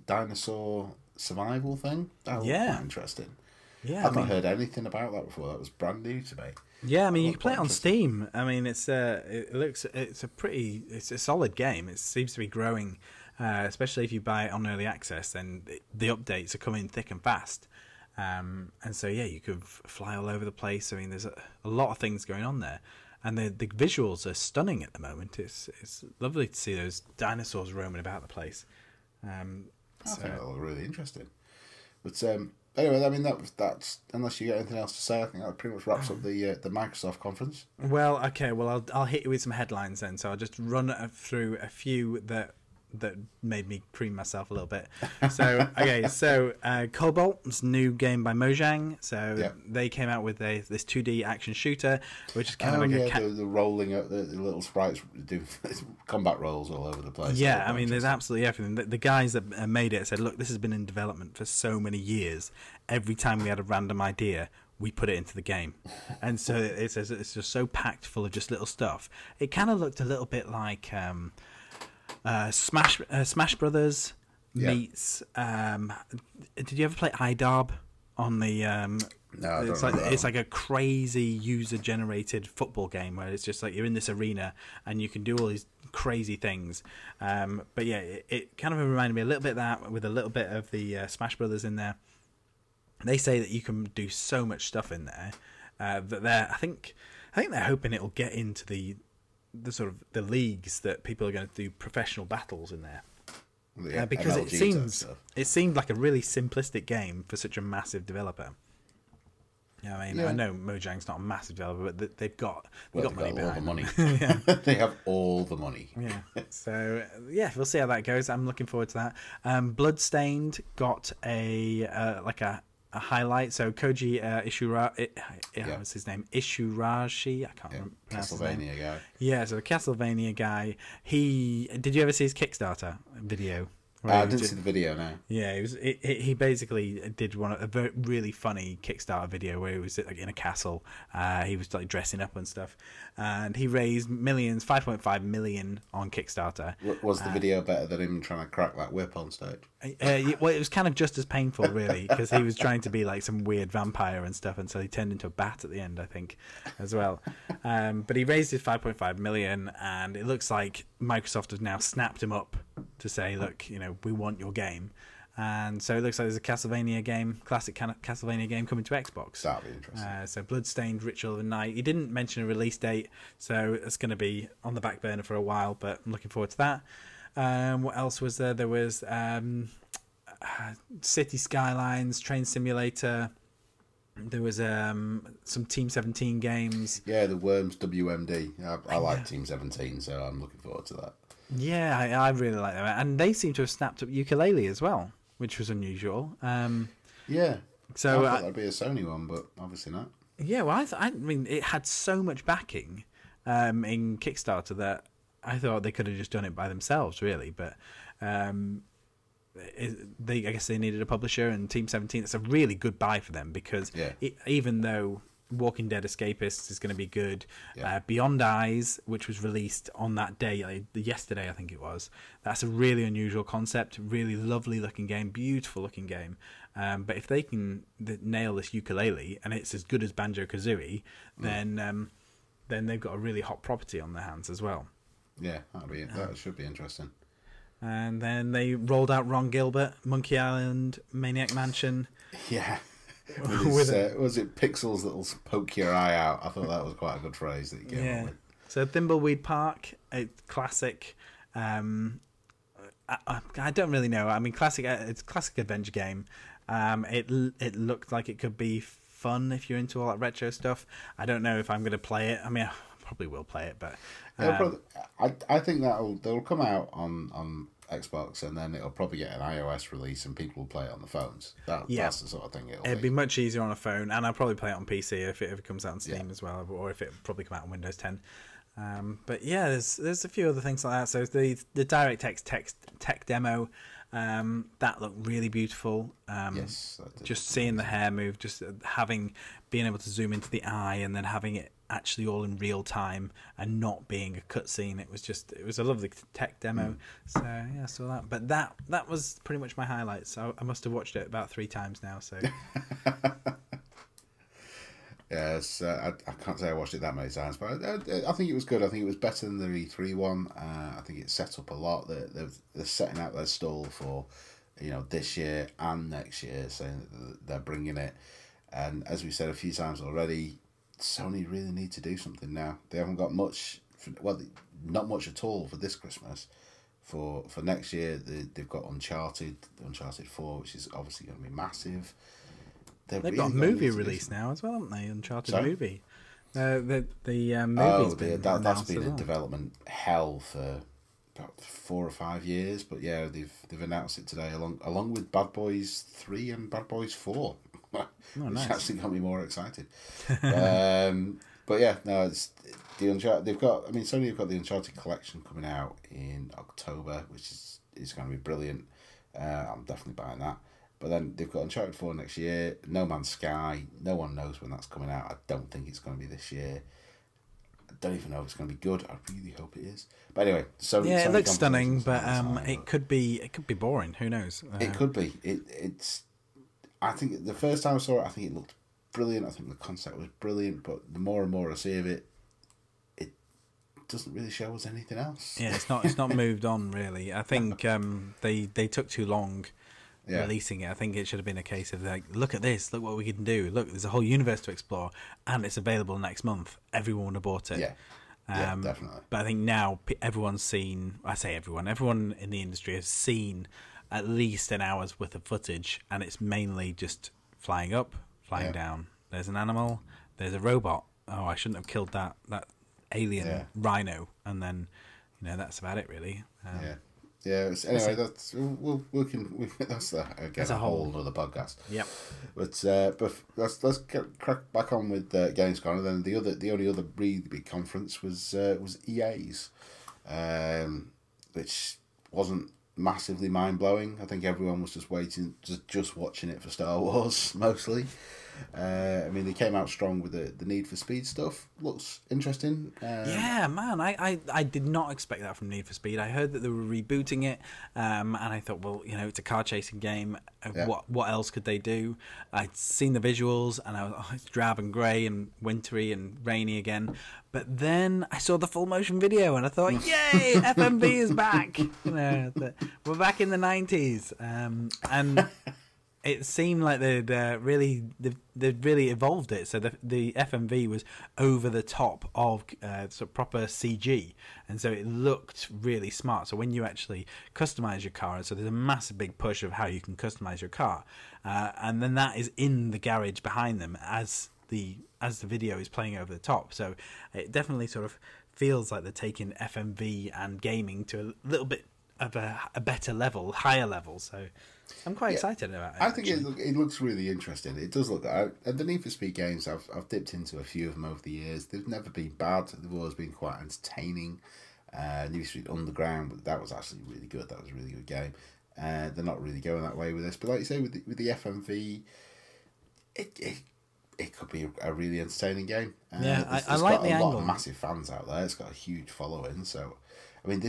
dinosaur survival thing? That was quite interesting. Yeah, I've not heard anything about that before. That was brand new to me. Yeah, I mean, you can play it on Steam. I mean, it's a solid game. It seems to be growing, especially if you buy it on early access. Then the updates are coming thick and fast, and so yeah, you could fly all over the place. I mean, there's a lot of things going on there. And the visuals are stunning at the moment. It's lovely to see those dinosaurs roaming about the place. I think that looks really interesting. But anyway, I mean that's unless you got anything else to say, I think that pretty much wraps up the Microsoft conference. Well, okay. Well, I'll hit you with some headlines then. So I'll just run through a few that made me cream myself a little bit. So okay, so Cobalt's new game by Mojang. So they came out with this 2D action shooter, which is kind of like the rolling up the little sprites do combat rolls all over the place. Yeah, I mean, there's absolutely everything. The guys that made it said, look, this has been in development for so many years. Every time we had a random idea, we put it into the game. And so it's just so packed full of just little stuff. It kind of looked a little bit like Smash Brothers meets. Did you ever play iDarb on the? No, it's like a crazy user-generated football game where it's just like you're in this arena and you can do all these crazy things. But yeah, it kind of reminded me a little bit of that, with a little bit of the Smash Brothers in there. They say that you can do so much stuff in there that I think they're hoping it'll get into the sort of the leagues that people are going to do professional battles in there. Because it seemed like a really simplistic game for such a massive developer. I mean, I know Mojang's not a massive developer, but they've got money behind all the money. They have all the money. Yeah. So yeah, we'll see how that goes. I'm looking forward to that. Bloodstained got a highlight. So Koji what's his name? Ishurashi. I can't remember. Castlevania guy. Yeah, so the Castlevania guy. Did you ever see his Kickstarter video? I didn't see the video now. Yeah, he basically did a very really funny Kickstarter video where he was like in a castle. He was like dressing up and stuff, and he raised millions, 5.5 million on Kickstarter. Was the video better than him trying to crack that whip on stage? Well, it was kind of just as painful, really, because he was trying to be like some weird vampire and stuff, and so he turned into a bat at the end, I think, as well. But he raised his 5.5 million, and it looks like Microsoft has now snapped him up to say, look, we want your game. And so it looks like there's a Castlevania game, classic Castlevania game coming to Xbox. That'll be interesting. So Bloodstained Ritual of the Night. He didn't mention a release date, so it's going to be on the back burner for a while, but I'm looking forward to that. What else was there? There was City Skylines, Train Simulator. There was some Team 17 games. Yeah, the Worms WMD. I like Team 17, so I'm looking forward to that. Yeah, I really like that. And they seem to have snapped up Yooka-Laylee as well, which was unusual. Yeah. So I thought that'd be a Sony one, but obviously not. Yeah, well, I mean, it had so much backing in Kickstarter that I thought they could have just done it by themselves, really. But I guess they needed a publisher, and Team 17, it's a really good buy for them because even though Walking Dead Escapists is going to be good, Beyond Eyes, which was released on that day, like yesterday I think it was, that's a really unusual concept, really lovely looking game, beautiful looking game. But if they can nail this Yooka-Laylee and it's as good as Banjo-Kazooie, then they've got a really hot property on their hands as well. Yeah, that should be interesting. And then they rolled out Ron Gilbert, Monkey Island, Maniac Mansion. Yeah. Was it pixels that'll poke your eye out? I thought that was quite a good phrase that you came up with. So Thimbleweed Park, a classic. I don't really know. I mean, classic. It's a classic adventure game. It looked like it could be fun if you're into all that retro stuff. I don't know if I'm going to play it. I mean, I probably will play it, but I think they'll come out on Xbox, and then it'll probably get an iOS release, and people will play it on the phones. That's the sort of thing it'd be much easier on a phone, and I'll probably play it on PC if it comes out on Steam as well, or if it probably come out on Windows 10. But yeah, there's a few other things like that. So the DirectX tech demo, that looked really beautiful. Yes, just seeing the hair move, just being able to zoom into the eye, and then having it actually all in real time and not being a cutscene. It was a lovely tech demo. So yeah, I saw that. But that was pretty much my highlights. So I must have watched it about 3 times now. So yes, I can't say I watched it that many times, but I think it was good. I think it was better than the E3 one. I think it set up a lot. They're setting out their stall for this year and next year, saying that they're bringing it. And as we said a few times already, Sony really need to do something now. They haven't got much, not much at all for this Christmas. For next year, they've got Uncharted 4, which is obviously going to be massive. They've got a movie release now as well, haven't they? Uncharted movie. The movie's that's been in development hell for about 4 or 5 years, but yeah, they've announced it today along with Bad Boys 3 and Bad Boys 4. Which actually got me more excited. But yeah, no, it's the Uncharted. Sony have got the Uncharted collection coming out in October, which is going to be brilliant. I'm definitely buying that. But then they've got Uncharted 4 next year. No Man's Sky. No one knows when that's coming out. I don't think it's going to be this year. I don't even know if it's going to be good. I really hope it is. But anyway, Sony it looks stunning, but it could be boring. Who knows? It could be. It's. I think the first time I saw it, I think it looked brilliant. I think the concept was brilliant, but the more and more I see of it, it doesn't really show us anything else. Yeah, it's not moved on really. I think they took too long releasing it. I think it should have been a case of like, look at this, look what we can do. Look, there's a whole universe to explore, and it's available next month. Everyone would have bought it. Yeah, definitely. But I think now everyone's seen. I say everyone in the industry has seen at least an hour's worth of footage, and it's mainly just flying up, flying down. There's an animal, there's a robot. Oh, I shouldn't have killed that alien rhino, and then that's about it really. Anyway, that's that's again a whole other podcast. Yep. But let's crack back on with Gamescom, and then the only other really big conference was EA's, which wasn't massively mind blowing. I think everyone was just waiting, just watching it for Star Wars mostly. I mean, they came out strong with the Need for Speed stuff. Looks interesting. Yeah, man, I did not expect that from Need for Speed. I heard that they were rebooting it, and I thought, well, you know, it's a car chasing game. Yeah. What else could they do? I'd seen the visuals, and I was, oh, it's drab and grey and wintry and rainy again. But then I saw the full motion video, and I thought, yay, FMV is back. You know, we're back in the 90s, and. It seemed like they'd really evolved it. So the FMV was over the top of sort of proper CG, and so it looked really smart. So when you actually customize your car, so there's a massive big push of how you can customize your car, and then that is in the garage behind them as the video is playing over the top. So it definitely sort of feels like they're taking FMV and gaming to a little bit of a better level, higher level. So I'm quite excited about it. I think it looks really interesting. It does look. And the Need for Speed games, I've dipped into a few of them over the years. They've never been bad. They've always been quite entertaining. Need for Speed Underground, that was actually really good. That was a really good game. They're not really going that way with this, but like you say, with the FMV, it could be a really entertaining game. I like the angle. A lot of massive fans out there. It's got a huge following. So, I mean,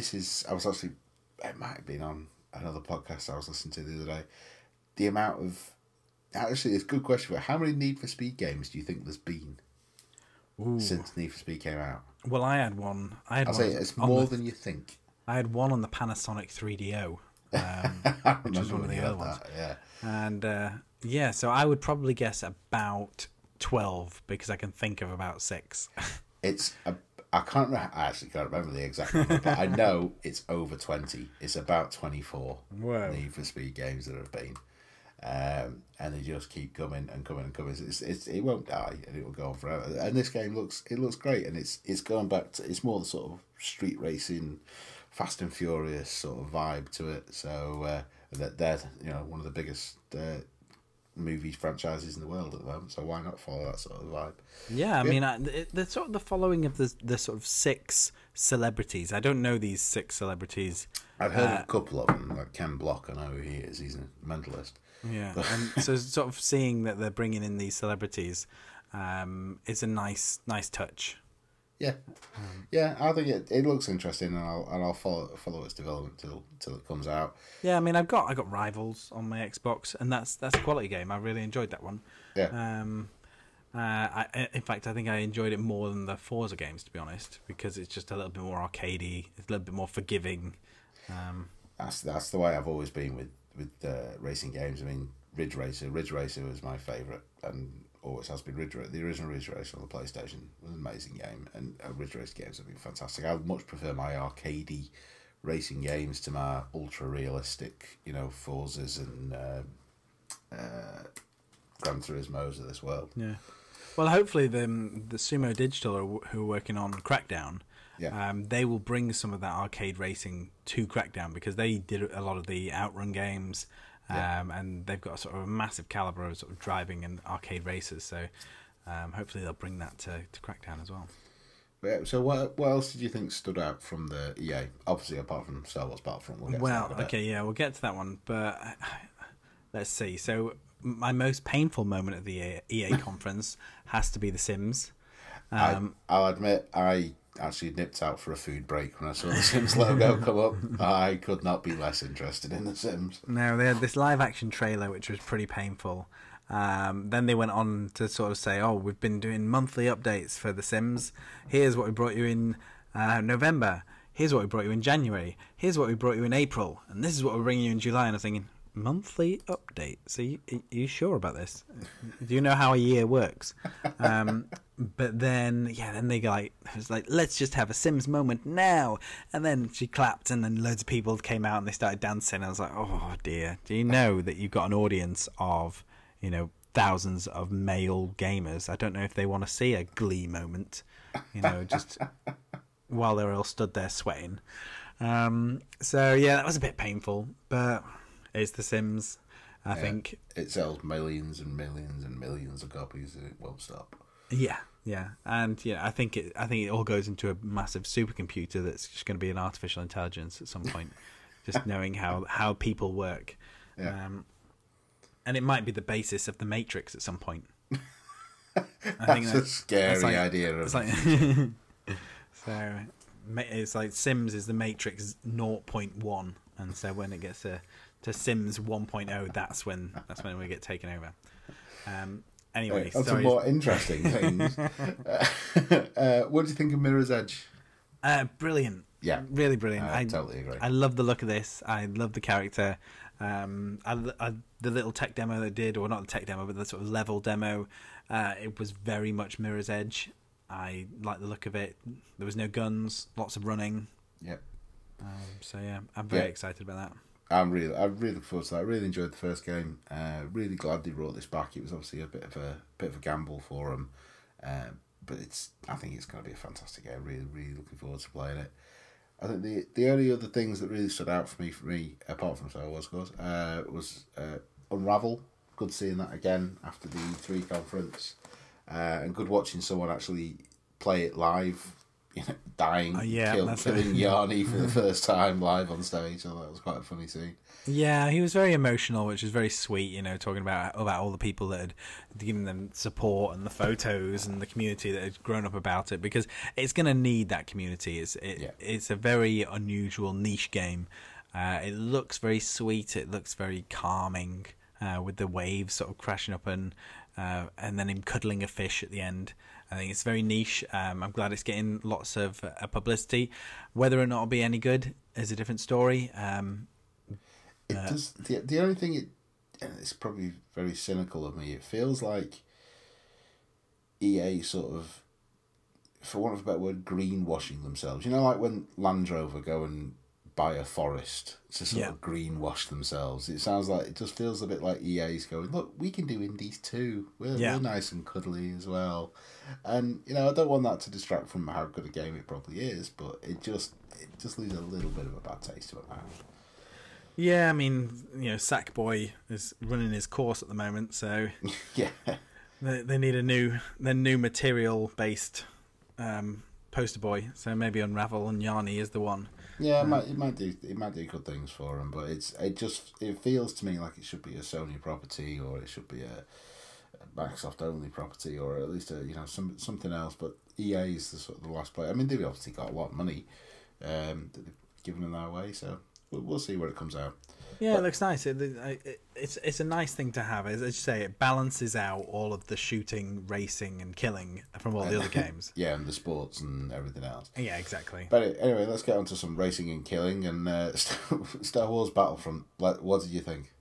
it might have been on another podcast I was listening to the other day. The amount of... Actually, it's a good question, but how many Need for Speed games do you think there's been since Need for Speed came out? Well, I had one. I'll say it's more than you think. I had one on the Panasonic 3DO, which was one of the other ones. Yeah. And, so I would probably guess about 12, because I can think of about 6. I actually can't remember the exact number, but I know it's over 20. It's about 24 Need for Speed games that have been. And they just keep coming and coming and coming. It won't die, and it will go on forever. And this game looks great, and it's going back to, it's more the sort of street racing, Fast and Furious sort of vibe to it. So that they're one of the biggest movie franchises in the world at the moment, so why not follow that sort of vibe? Yeah, I mean, the sort of the following of the sort of 6 celebrities. I don't know these 6 celebrities. I've heard of a couple of them, like Ken Block. I know who he is. He's a mentalist. Yeah, and so sort of seeing that they're bringing in these celebrities is a nice touch. Yeah, I think it looks interesting, and I'll follow its development till it comes out. Yeah, I mean, I got Rivals on my Xbox, and that's a quality game. I really enjoyed that one. Yeah. In fact, I think I enjoyed it more than the Forza games, to be honest, because it's just a little bit more arcadey, it's a little bit more forgiving. That's the way I've always been with racing games. I mean, Ridge Racer was my favourite, and always has been. The original Ridge Racer on the PlayStation was an amazing game, and Ridge Race games have been fantastic. I much prefer my arcadey racing games to my ultra realistic, Forzas and Gran Turismos of this world. Yeah. Well, hopefully the Sumo Digital who are working on Crackdown, they will bring some of that arcade racing to Crackdown, because they did a lot of the Outrun games. And they've got a sort of a massive caliber of sort of driving and arcade races, so hopefully they'll bring that to Crackdown as well. So what else did you think stood out from the EA? Obviously, apart from Star Wars Battlefront. We'll get to that one, but let's see. So my most painful moment at the EA conference has to be The Sims. I'll admit, I actually nipped out for a food break when I saw the Sims logo come up. I could not be less interested in the Sims. No, they had this live action trailer which was pretty painful. Then they went on to sort of say, oh, we've been doing monthly updates for the Sims. Here's what we brought you in November. Here's what we brought you in January. Here's what we brought you in April. And this is what we're bringing you in July. And I'm thinking, monthly update? So are you sure about this? Do you know how a year works? But then they it was like, let's just have a Sims moment now. And then she clapped, and then loads of people came out and they started dancing. I was like, oh dear, do you know that you've got an audience of thousands of male gamers? I don't know if they want to see a Glee moment, just while they're all stood there sweating. So yeah, that was a bit painful, but it's The Sims. I think it sells millions and millions and millions of copies, and it won't stop. Yeah, and I think it all goes into a massive supercomputer that's just going to be an artificial intelligence at some point. just knowing how people work. Yeah. And it might be the basis of the Matrix at some point. I That's a scary idea. It's like so. It's like Sims is the Matrix 0.1, and so when it gets to Sims 1.0, that's when we get taken over. Anyway, on some more interesting things. What do you think of Mirror's Edge? Brilliant. Yeah, really brilliant. I totally agree. I love the look of this. I love the character. The little tech demo they did, or not the tech demo, but the sort of level demo, it was very much Mirror's Edge. I like the look of it. There was no guns, lots of running. Yep. So yeah, I'm very excited about that. I really look forward to that. I really enjoyed the first game. Really glad they brought this back. It was obviously a bit of a gamble for them, but I think it's going to be a fantastic game. Really looking forward to playing it. I think the only other things that really stood out for me, apart from Star Wars, of course, was Unravel. Good seeing that again after the E3 conference, and good watching someone actually play it live. Dying, killing Yanni for the first time live on stage. So that was quite a funny scene. Yeah, he was very emotional, which is very sweet. Talking about all the people that had given them support and the photos and the community that had grown up about it, because it's going to need that community. It's a very unusual niche game. It looks very sweet. It looks very calming, with the waves sort of crashing up and then him cuddling a fish at the end. I think it's very niche. I'm glad it's getting lots of publicity. Whether or not it'll be any good is a different story. It does. The only thing, it's probably very cynical of me. It feels like EA sort of, for want of a better word, greenwashing themselves. Like when Land Rover go and buy a forest to sort of greenwash themselves. It just feels a bit like EA's going, look, we can do indies too. We're nice and cuddly as well. And I don't want that to distract from how good a game it probably is, but it just leaves a little bit of a bad taste to it now. Yeah, I mean, Sackboy is running his course at the moment, so yeah, they need a new material based poster boy. So maybe Unravel and Yanni is the one. Yeah, it might do good things for him, but it feels to me like it should be a Sony property, or it should be a Microsoft only property, or at least something else. But EA is the sort of the last player. I mean, they've obviously got a lot of money that they've given them their way, so we'll see where it comes out. Yeah, it looks nice. It's a nice thing to have. As you say, it balances out all of the shooting, racing, and killing from all the other games. Yeah, and the sports and everything else. Yeah, exactly. But anyway, let's get on to some racing and killing and Star Wars Battlefront. What did you think?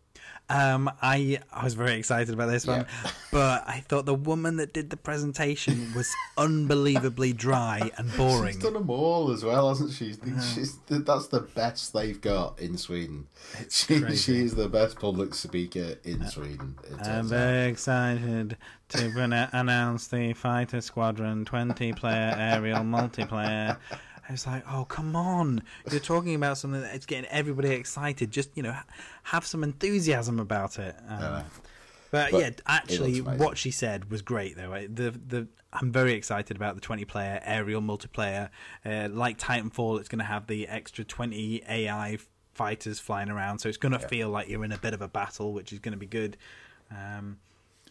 I was very excited about this one, but I thought the woman that did the presentation was unbelievably dry and boring. She's done them all as well, hasn't she? That's the best they've got in Sweden. She is the best public speaker in Sweden. I'm very excited to announce the Fighter Squadron 20-player aerial multiplayer. I was like, oh, come on. You're talking about something that's getting everybody excited. Just, have some enthusiasm about it. But yeah, actually, what she said was great, though. I'm very excited about the 20-player aerial multiplayer. Like Titanfall, it's going to have the extra 20 AI fighters flying around, so it's going to feel like you're in a bit of a battle, which is going to be good.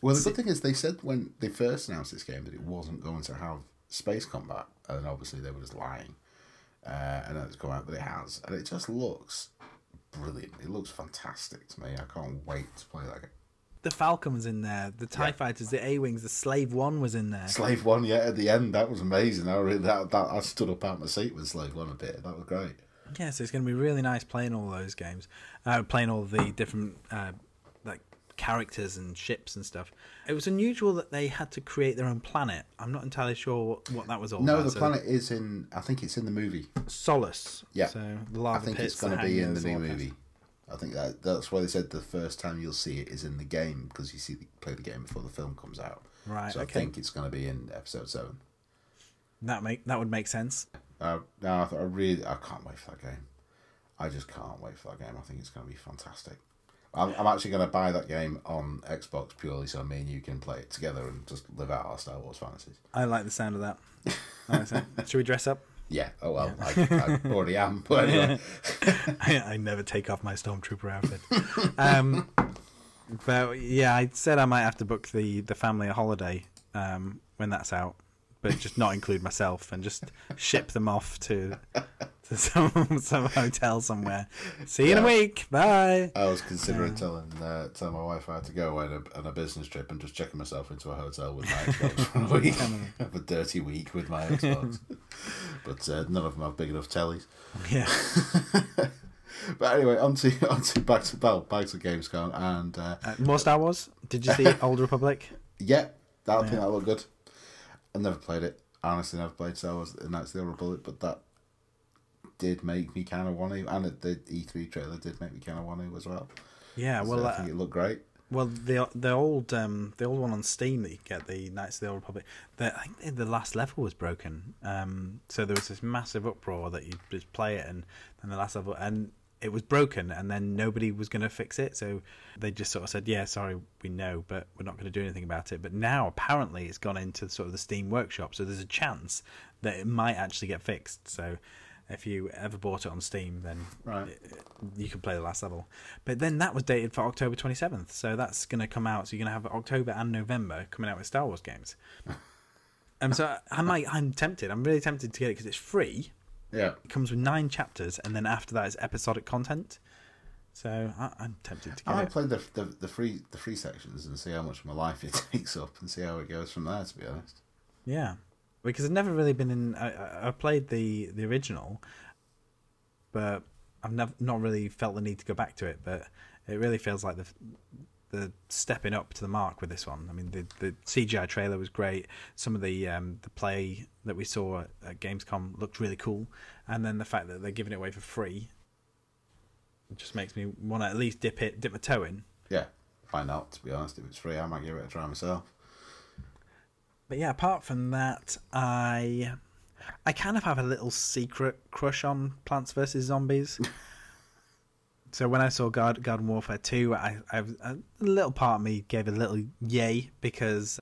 Well, the good thing is they said when they first announced this game that it wasn't going to have space combat, and obviously they were just lying. And then it's come out, but it has, and it just looks brilliant. It looks fantastic to me. I can't wait to play that game. The Falcon was in there, the TIE fighters, the A-Wings, the Slave One was in there. Slave One, at the end, that was amazing. I stood up out my seat with Slave One a bit. That was great. Yeah, so it's going to be really nice playing all those games, playing all the different characters and ships and stuff. It was unusual that they had to create their own planet. I'm not entirely sure what that was all about. No, the planet is in, I think it's in the movie. Solace. Yeah. So the lava I think pits, it's going to be in the new movie. I think that's why they said the first time you'll see it is in the game, because you play the game before the film comes out. Right. So I think it's going to be in episode 7. That would make sense. I can't wait for that game. I just can't wait for that game. I think it's going to be fantastic. I'm actually going to buy that game on Xbox purely so me and you can play it together and just live out our Star Wars fantasies. I like the sound of that. Should we dress up? Yeah. Oh well, I already am. But anyway, I never take off my Stormtrooper outfit. But yeah, I said I might have to book the family a holiday when that's out, but just not include myself and just ship them off to some hotel somewhere. See you in a week. Bye. I was considering telling my wife I had to go on a business trip and just checking myself into a hotel with my Xbox for a week. Have a dirty week with my Xbox. But none of them have big enough tellies. Yeah. But anyway, on to back to Gamescom and More Star Wars. Did you see Old Republic? yeah, I think that looked good. I never played it. I honestly never played Star Wars Knights of the Old Republic, but that did make me kind of want to, and the E3 trailer did make me kind of want to as well. Yeah, well, I think it looked great. Well, the old one on Steam that you get, the Knights of the Old Republic, I think the last level was broken. So there was this massive uproar that you just play it, and then the last level, and it was broken, and then nobody was going to fix it. So they just sort of said, "Yeah, sorry, we know, but we're not going to do anything about it." But now apparently it's gone into sort of the Steam workshop, so there's a chance that it might actually get fixed. So if you ever bought it on Steam, then you can play the last level. But then that was dated for October 27th, so that's going to come out. So you're going to have October and November coming out with Star Wars games. So I'm tempted. I'm really tempted to get it because it's free. Yeah, it comes with 9 chapters, and then after that is episodic content. So I'm tempted to get it. I played the free sections and see how much of my life it takes up, and see how it goes from there. To be honest. Yeah. Because I've never really been in. I played the original, but I've not really felt the need to go back to it. But it really feels like the stepping up to the mark with this one. I mean, the CGI trailer was great. Some of the play that we saw at Gamescom looked really cool, and then the fact that they're giving it away for free just makes me want to at least dip my toe in. Yeah, why not? To be honest, if it's free, I might give it a try myself. But yeah, apart from that, I kind of have a little secret crush on Plants vs Zombies. So when I saw Garden Warfare 2, a little part of me gave a little yay, because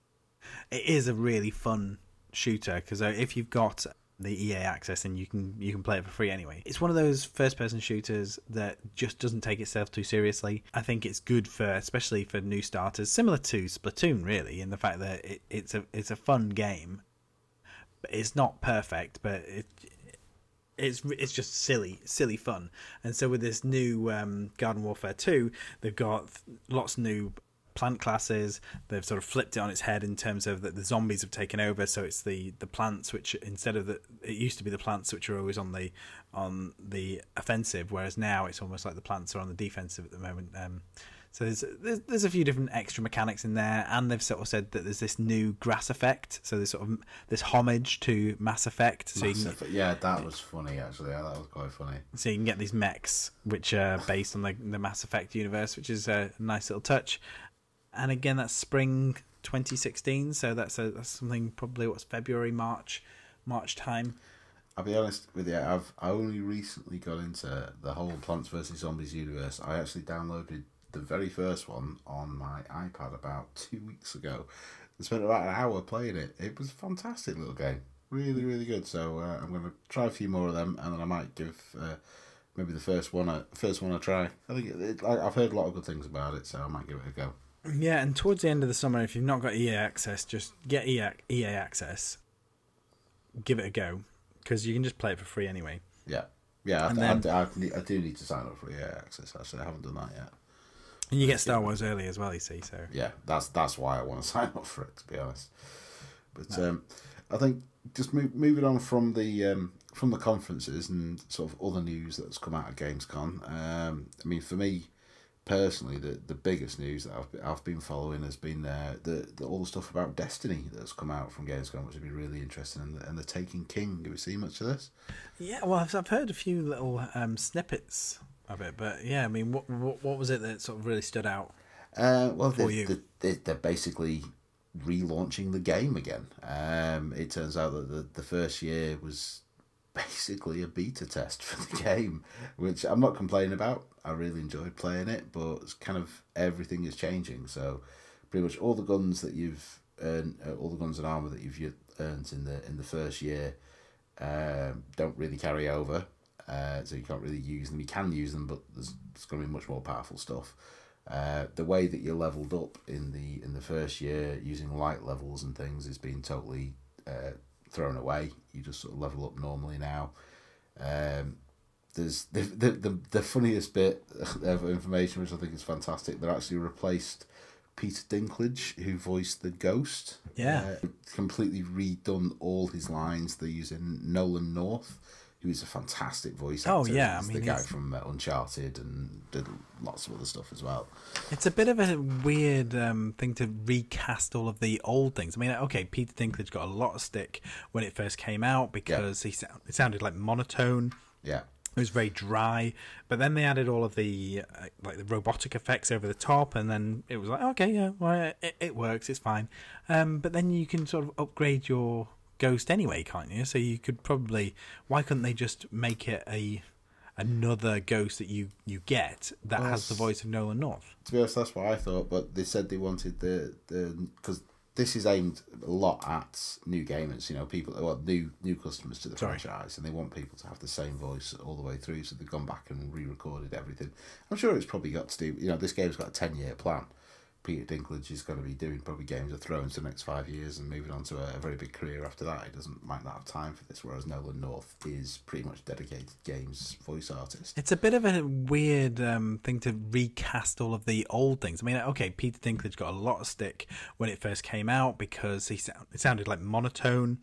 it is a really fun shooter. Because if you've got the EA access, and you can play it for free anyway. It's one of those first-person shooters that just doesn't take itself too seriously. I think it's good especially for new starters, similar to Splatoon, really, in the fact that it's a fun game. But it's not perfect, but it's just silly fun. And so with this new Garden Warfare 2, they've got lots of new plant classes. They've sort of flipped it on its head in terms of that the zombies have taken over, so it's the plants, which instead of it used to be the plants which are always on the offensive, whereas now it's almost like the plants are on the defensive at the moment. So there's a few different extra mechanics in there, and they've sort of said that there's this new grass effect, so there's sort of this homage to Mass Effect. So yeah, that was funny actually. Yeah, that was quite funny. So you can get these mechs which are based on the Mass Effect universe, which is a nice little touch. And again, that's spring 2016, so that's something probably February, March time. I'll be honest with you, I only recently got into the whole Plants vs Zombies universe. I actually downloaded the very first one on my iPad about 2 weeks ago. I spent about an hour playing it. It was a fantastic little game, really, really good. So I'm going to try a few more of them, and then I might give maybe the first one a try. I think I've heard a lot of good things about it, so I might give it a go. Yeah, and towards the end of the summer, if you've not got EA access, just get EA access. Give it a go, because you can just play it for free anyway. Yeah. I do need to sign up for EA access. Actually, I haven't done that yet. And you get Star Wars early as well, you see. So yeah, that's why I want to sign up for it, to be honest. But I think just moving on from the conferences and sort of other news that's come out of Gamescom. I mean, for me personally, the biggest news that I've been following has been all the stuff about Destiny that's come out from Gamescom, which would be really interesting, and the Taken King. Have you seen much of this? Yeah, well, I've heard a few little snippets of it, but yeah, I mean, what was it that sort of really stood out? Well, they're basically relaunching the game again. It turns out that the first year was basically a beta test for the game, which I'm not complaining about. I really enjoyed playing it, but it's kind of everything is changing. So pretty much all the guns that you've earned, all the guns and armor that you've earned in the first year, don't really carry over, so you can't really use them. You can use them, but there's going to be much more powerful stuff. The way that you're leveled up in the first year using light levels and things is being totally thrown away. You just sort of level up normally now. There's the funniest bit of information, which I think is fantastic. They're actually replaced Peter Dinklage, who voiced the Ghost. Yeah. Completely redone all his lines. They're using Nolan North, who is a fantastic voice actor. Oh, yeah. He's the guy from Uncharted and did lots of other stuff as well. It's a bit of a weird thing to recast all of the old things. I mean, okay, Peter Dinklage got a lot of stick when it first came out because it sounded like monotone. Yeah. It was very dry, but then they added all of the like the robotic effects over the top, and then it was like, okay, yeah, well, it works, it's fine. But then you can sort of upgrade your Ghost anyway, can't you? So you could probably, why couldn't they just make it another Ghost that you get that has the voice of Nolan North? To be honest, that's what I thought, but they said they wanted the because this is aimed a lot at new gamers, people, new customers to the franchise, and they want people to have the same voice all the way through, so they've gone back and re-recorded everything. I'm sure it's probably got to do, this game's got a 10-year plan. Peter Dinklage is going to be doing probably Games of Thrones for the next 5 years and moving on to a very big career after that. He might not have time for this, whereas Nolan North is pretty much dedicated games voice artist. It's a bit of a weird thing to recast all of the old things. I mean, okay, Peter Dinklage got a lot of stick when it first came out because it sounded like monotone.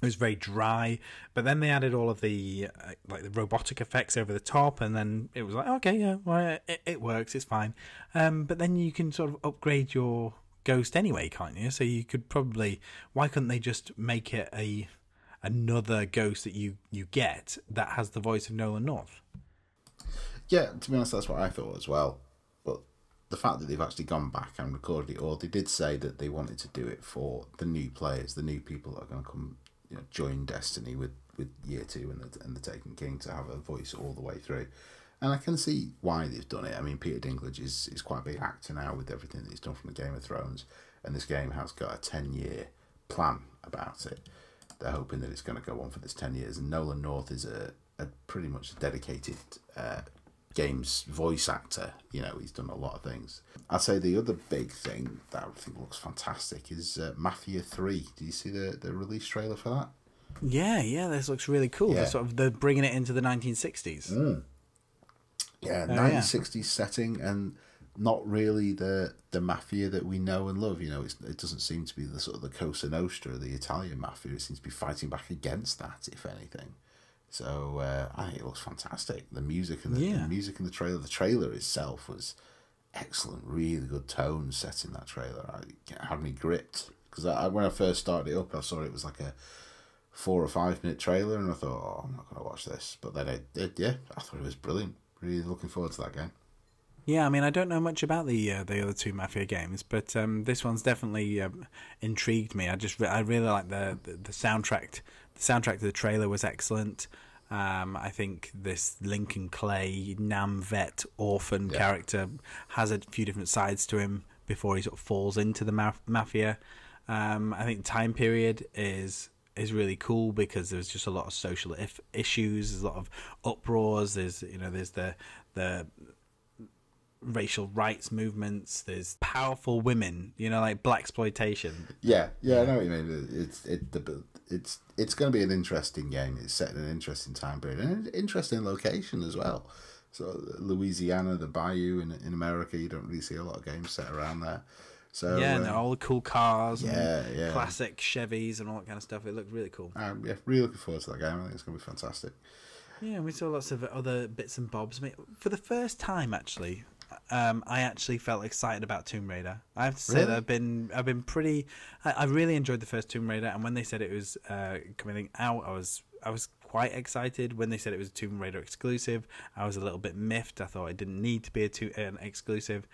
It was very dry, but then they added all of the like the robotic effects over the top, and then it was like, okay, yeah, well, it works, it's fine. But then you can sort of upgrade your Ghost anyway, can't you? So you could probably, why couldn't they just make it another Ghost that you get that has the voice of Nolan North? Yeah, to be honest, that's what I thought as well. But the fact that they've actually gone back and recorded it, or they did say that they wanted to do it for the new players, the new people that are going to come, join Destiny with Year 2 and the Taken King, to have a voice all the way through. And I can see why they've done it. I mean, Peter Dinklage is quite a big actor now with everything that he's done from the Game of Thrones, and this game has got a 10-year plan about it. They're hoping that it's going to go on for this 10 years, and Nolan North is a pretty much dedicated games voice actor. He's done a lot of things. I'd say the other big thing that I think looks fantastic is Mafia 3. Do you see the release trailer for that? Yeah, this looks really cool. Yeah. They're bringing it into the 1960s. Yeah, 1960s setting, and not really the mafia that we know and love. It doesn't seem to be the sort of the Cosa Nostra, the Italian mafia. It seems to be fighting back against that, if anything. So I think it looks fantastic. The music and the trailer itself was excellent. Really good tone set in that trailer. It had me gripped, because when I first started it up, I saw it was like a 4 or 5 minute trailer, and I thought, oh, I'm not going to watch this. But then I did. Yeah, I thought it was brilliant. Really looking forward to that game. Yeah, I mean, I don't know much about the other two Mafia games, but this one's definitely intrigued me. I really like the soundtrack. The soundtrack to the trailer was excellent. I think this Lincoln Clay, Nam Vet, orphan character has a few different sides to him before he sort of falls into the mafia. I think the time period is really cool because there's just a lot of social issues. There's a lot of uproars. There's the racial rights movements. There's powerful women. Like blaxploitation. Yeah, I know what you mean. It's going to be an interesting game. It's set in an interesting time period and an interesting location as well. So Louisiana, the Bayou in America, you don't really see a lot of games set around there. So and all the cool cars, and classic Chevys and all that kind of stuff. It looked really cool. Really looking forward to that game. I think it's going to be fantastic. Yeah, and we saw lots of other bits and bobs. I mean, for the first time, actually, I actually felt excited about Tomb Raider. I have to say that I've been pretty. I really enjoyed the first Tomb Raider, and when they said it was coming out, I was quite excited. When they said it was a Tomb Raider exclusive, I was a little bit miffed. I thought it didn't need to be an exclusive.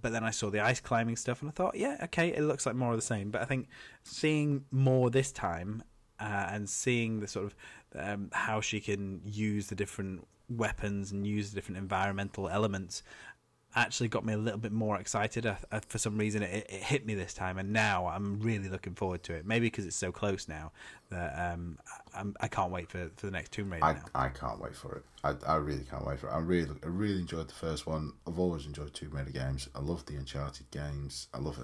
But then I saw the ice climbing stuff, and I thought, yeah, okay, it looks like more of the same. But I think seeing more this time and seeing the sort of how she can use the different weapons and use the different environmental elements actually got me a little bit more excited. For some reason, it hit me this time, and now I'm really looking forward to it. Maybe because it's so close now that I can't wait for the next Tomb Raider now. I can't wait for it. I really can't wait for it. I really enjoyed the first one. I've always enjoyed Tomb Raider games. I love the Uncharted games. I love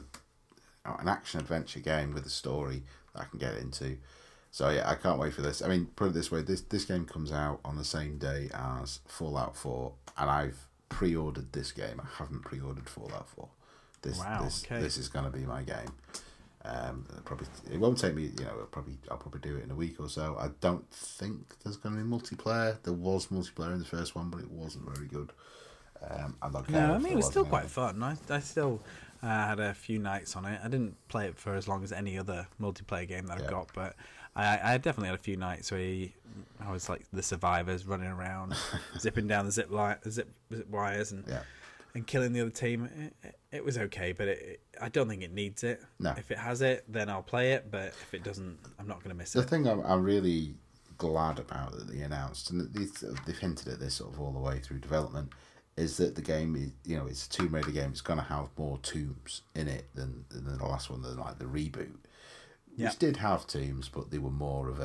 an action adventure game with a story that I can get into. So yeah, I can't wait for this. I mean, put it this way: this game comes out on the same day as Fallout 4, and I've pre-ordered this game. I haven't pre-ordered Fallout 4. This is going to be my game. Probably it won't take me. I'll probably do it in a week or so. I don't think there's going to be multiplayer. There was multiplayer in the first one, but it wasn't very good. I don't care. No, I mean it was still quite fun. I still had a few nights on it. I didn't play it for as long as any other multiplayer game that I've got, but I definitely had a few nights where I was like the survivors running around, zipping down the zip wires and killing the other team. It was okay, but I don't think it needs it. No. If it has it, then I'll play it, but if it doesn't, I'm not going to miss it. The thing I'm really glad about that they announced, and they've hinted at this sort of all the way through development, is that the game is, it's a Tomb Raider game. It's going to have more tombs in it than the last one, than like the reboot. Which did have tombs, but they were more of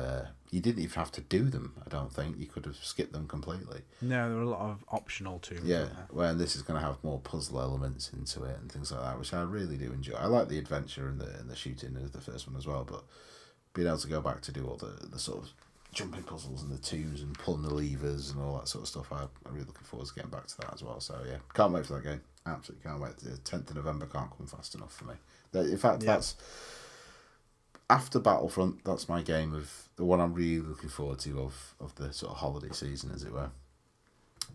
you didn't even have to do them, I don't think. You could have skipped them completely. No, there were a lot of optional tombs. Yeah, well, this is going to have more puzzle elements into it and things like that, which I really do enjoy. I like the adventure and the shooting of the first one as well, but being able to go back to do all the sort of jumping puzzles and the tombs and pulling the levers and all that sort of stuff, I'm really looking forward to getting back to that as well. So yeah, can't wait for that game. Absolutely can't wait. The 10th of November can't come fast enough for me. In fact, that's... After Battlefront, that's my game of the one I'm really looking forward to of the sort of holiday season, as it were.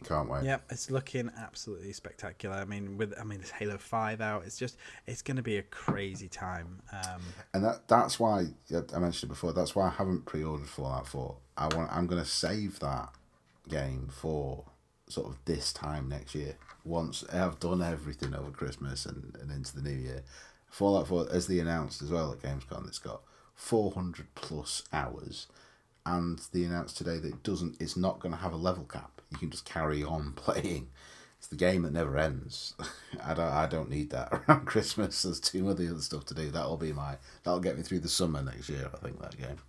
Can't wait. Yeah, it's looking absolutely spectacular. I mean, this Halo 5 out, it's going to be a crazy time. And that's why I mentioned it before. That's why I haven't pre-ordered Fallout 4. I'm going to save that game for sort of this time next year. Once I've done everything over Christmas and into the new year. Fallout 4, as they announced as well at Gamescom, it's got 400 plus hours, and they announced today that it's not going to have a level cap. You can just carry on playing. It's the game that never ends. I don't need that around Christmas. There's too much other stuff to do. That'll get me through the summer next year, I think, that game.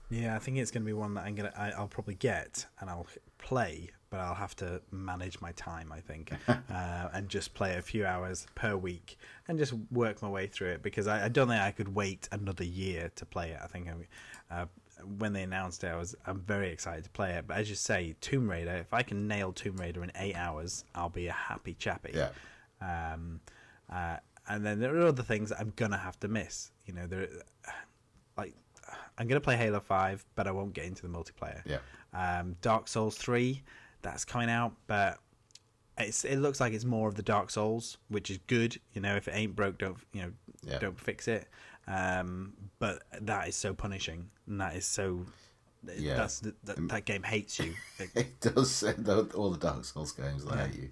Yeah, I think it's going to be one that I'll probably get and I'll play, but I'll have to manage my time, I think, and just play a few hours per week and just work my way through it, because I don't think I could wait another year to play it. I think when they announced it, I'm very excited to play it. But as you say, Tomb Raider, if I can nail Tomb Raider in 8 hours, I'll be a happy chappy. Yeah. And then there are other things that I'm going to have to miss. I'm going to play Halo 5, but I won't get into the multiplayer. Yeah. Dark Souls 3, that's coming out, but it looks like it's more of the Dark Souls, which is good. If it ain't broke, don't fix it. But that is so punishing, and that is so... Yeah. That game hates you. It does. All the Dark Souls games, they hate you.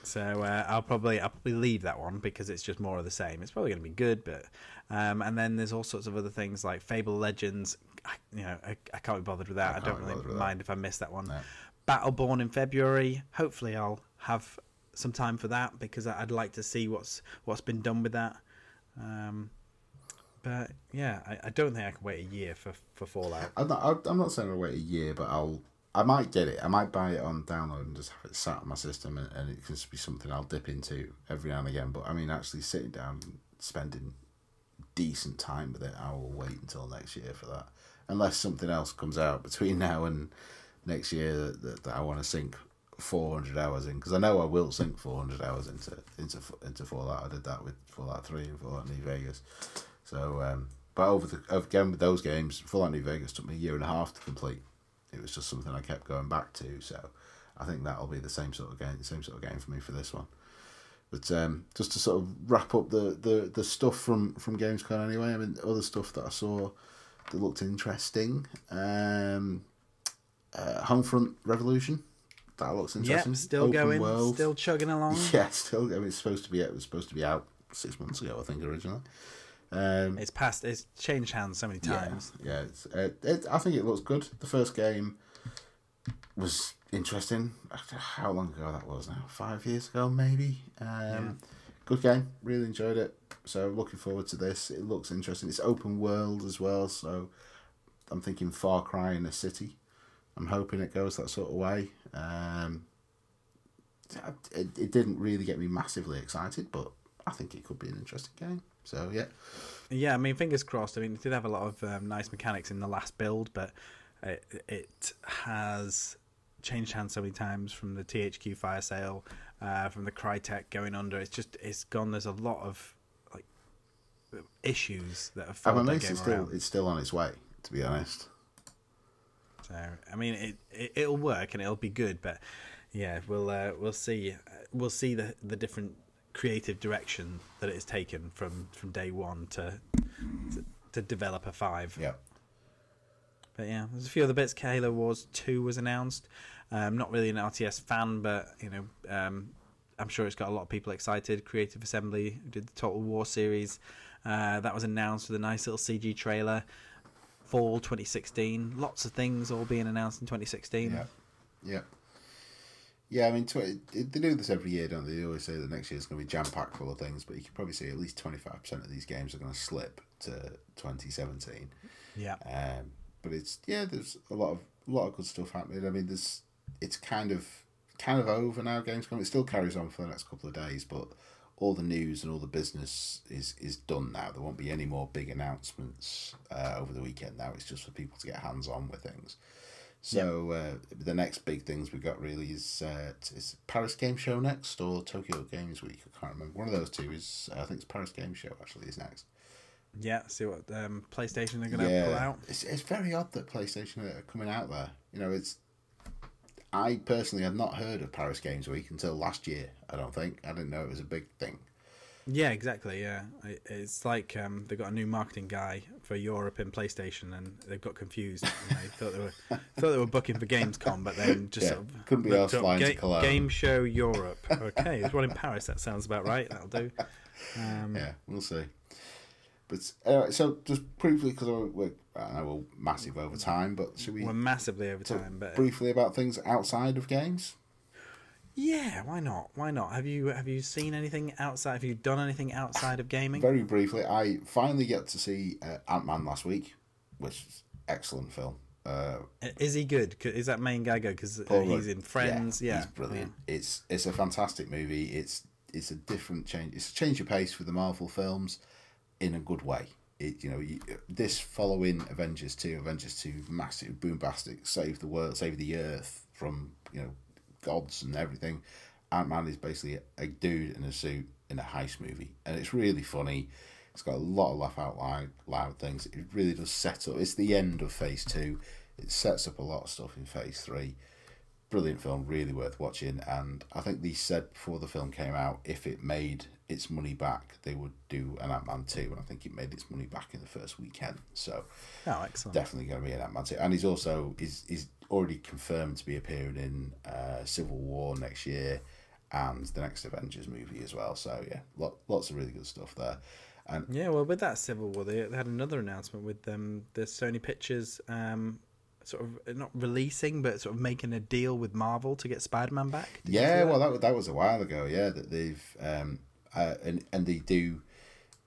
So I'll probably leave that one, because it's just more of the same. It's probably going to be good, but and then there's all sorts of other things like Fable Legends. I can't be bothered with that. I don't really mind if I miss that one. No. Battleborn in February. Hopefully I'll have some time for that, because I'd like to see what's been done with that. But yeah, I don't think I can wait a year for Fallout. I'm not saying I'll wait a year, but I might get it. I might buy it on download and just have it sat on my system, and it can just be something I'll dip into every now and again. But I mean, actually sitting down and spending decent time with it, I will wait until next year for that. Unless something else comes out between now and next year that I want to sink 400 hours in, because I know I will sink 400 hours into Fallout. I did that with Fallout 3 and Fallout New Vegas. So, but again with those games, Fallout New Vegas took me a year and a half to complete. It was just something I kept going back to, so I think that'll be the same sort of game for me for this one. But just to sort of wrap up the stuff from Gamescom anyway, I mean, other stuff that I saw that looked interesting. Homefront Revolution, that looks interesting. Yep, still Open going, world. still chugging along. Yeah, still. I mean, it was supposed to be out 6 months ago, I think, originally. It's changed hands so many times. Yeah, I think it looks good. The first game was interesting. How long ago that was now? 5 years ago, maybe. Good game. Really enjoyed it. So looking forward to this. It looks interesting. It's open world as well, so I'm thinking Far Cry in a city. I'm hoping it goes that sort of way. It didn't really get me massively excited, but I think it could be an interesting game. So, yeah. Yeah, I mean, fingers crossed. I mean, it did have a lot of nice mechanics in the last build, but it has changed hands so many times from the THQ fire sale, from the Crytek going under. It's gone. There's a lot of like issues that have followed that game around. It's still on its way, to be honest. So, I mean, it'll work and it'll be good, but yeah, we'll see. We'll see the different creative direction that it has taken from day one to develop a 5. Yeah. But yeah, there's a few other bits. Halo Wars 2 was announced. Not really an RTS fan, but I'm sure it's got a lot of people excited. Creative Assembly did the Total War series. That was announced with a nice little CG trailer. Fall 2016. Lots of things all being announced in 2016. Yeah. Yeah, I mean, they do this every year, don't they? They always say that next year is going to be jam-packed full of things, but you can probably see at least 25% of these games are going to slip to 2017. Yeah. But there's a lot of good stuff happening. I mean, it's kind of over now. Gamescom, it still carries on for the next couple of days, but all the news and all the business is done now. There won't be any more big announcements over the weekend now. It's just for people to get hands on with things. So the next big things we got really is Paris Game Show next or Tokyo Games Week. I can't remember. One of those two is I think it's Paris Game Show actually is next. Yeah, see what PlayStation are going to pull out. It's very odd that PlayStation are coming out there. I personally had not heard of Paris Games Week until last year. I didn't know it was a big thing. Yeah, exactly. Yeah, it's like they've got a new marketing guy for Europe in PlayStation, and they've got confused. And they thought they were booking for Gamescom, but then just sort of couldn't be asked flying to Cologne. Game Show Europe. Okay, there's one in Paris. That sounds about right. That'll do. Yeah, we'll see. But so just briefly, because I know we're massive over time, but should we? We're massively over time, but briefly about things outside of games. Yeah, why not? Why not? Have you seen anything outside? Have you done anything outside of gaming? Very briefly, I finally get to see Ant-Man last week, which is excellent film. Is he good? Is that main guy good? Because he's in Friends. Yeah, he's brilliant. Yeah. It's a fantastic movie. It's a different change. It's a change of pace for the Marvel films, in a good way. This following Avengers 2, massive, bombastic, save the world, save the Earth from gods and everything. Ant-Man is basically a dude in a suit in a heist movie, and it's really funny. It's got a lot of laugh out loud things. It really does set up. It's the end of Phase 2. It sets up a lot of stuff in Phase 3. Brilliant film, really worth watching. And I think they said before the film came out, if it made its money back, they would do an Ant-Man 2, and I think it made its money back in the first weekend. So, excellent. Definitely going to be an Ant-Man 2. And he's also is already confirmed to be appearing in Civil War next year and the next Avengers movie as well. So yeah, lots of really good stuff there. And yeah, well, with that Civil War, they had another announcement with the Sony Pictures sort of not releasing, but sort of making a deal with Marvel to get Spider-Man back. Well, that was a while ago. Yeah, that they've and they do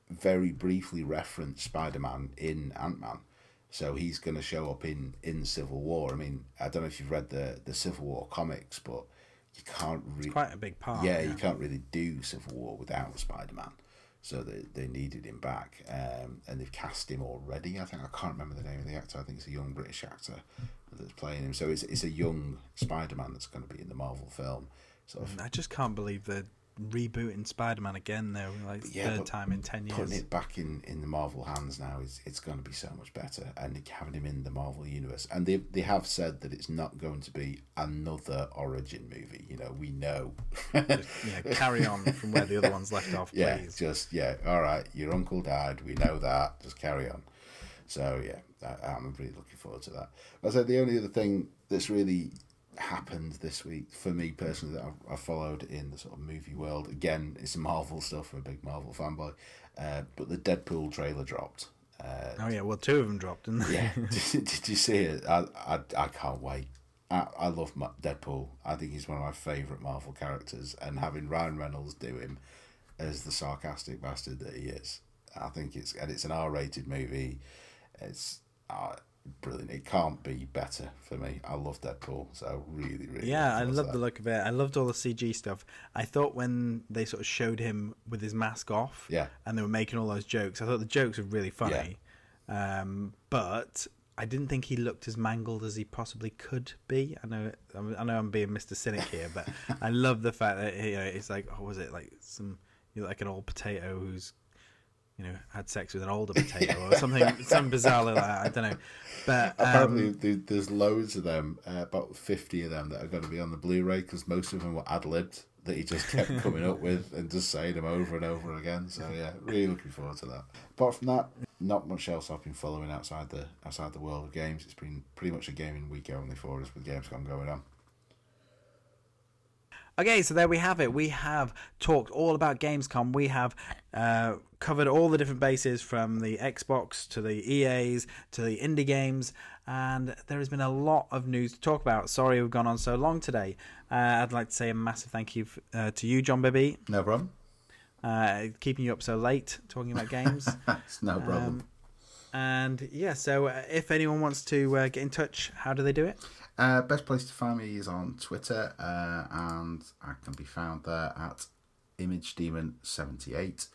very briefly reference Spider-Man in Ant-Man. So he's going to show up in Civil War. I mean, I don't know if you've read the Civil War comics, but you can't really... It's quite a big part. Yeah, you can't really do Civil War without Spider-Man. So they needed him back. And they've cast him already. I can't remember the name of the actor. I think it's a young British actor that's playing him. So it's a young Spider-Man that's going to be in the Marvel film. I just can't believe they're rebooting Spider-Man again though, third time in 10 years. Putting it back in the Marvel hands now it's going to be so much better, and having him in the Marvel universe. And they have said that it's not going to be another origin movie. We know. Carry on from where the other ones left off, please. All right, your uncle died, we know that, just carry on. So yeah, I'm really looking forward to that. I said the only other thing that's really happened this week for me personally that I've followed in the sort of movie world, again, it's Marvel stuff. I'm a big Marvel fanboy, but the Deadpool trailer dropped. Well, 2 of them dropped, didn't they? Yeah. Did you see it? I can't wait. I love Deadpool. I think he's one of my favourite Marvel characters, and having Ryan Reynolds do him as the sarcastic bastard that he is, I think it's an R-rated movie. It's brilliant. It can't be better for me. I love Deadpool, so really. Yeah, I love the look of it. I loved all the CG stuff. I thought when they sort of showed him with his mask off, and they were making all those jokes, I thought the jokes were really funny. Yeah. But I didn't think he looked as mangled as he possibly could be. I know I'm being Mr. Cynic here, but I love the fact that it's like, was it like like an old potato who's had sex with an older potato or something, some bizarre like that. I don't know. But apparently there's loads of them, about 50 of them that are going to be on the Blu-ray, because most of them were ad-libbed that he just kept coming up with and just saying them over and over again. So yeah, really looking forward to that. Apart from that, not much else I've been following outside the world of games. It's been pretty much a gaming week only for us with Gamescom going on. Okay, so there we have it. We have talked all about Gamescom. We have covered all the different bases, from the Xbox to the EAs to the indie games, and there has been a lot of news to talk about. Sorry we've gone on so long today. I'd like to say a massive thank you to you, John Bibby. No problem. Keeping you up so late talking about games. It's no problem. And yeah, so if anyone wants to get in touch, how do they do it? Best place to find me is on Twitter, and I can be found there at ImageDemon78.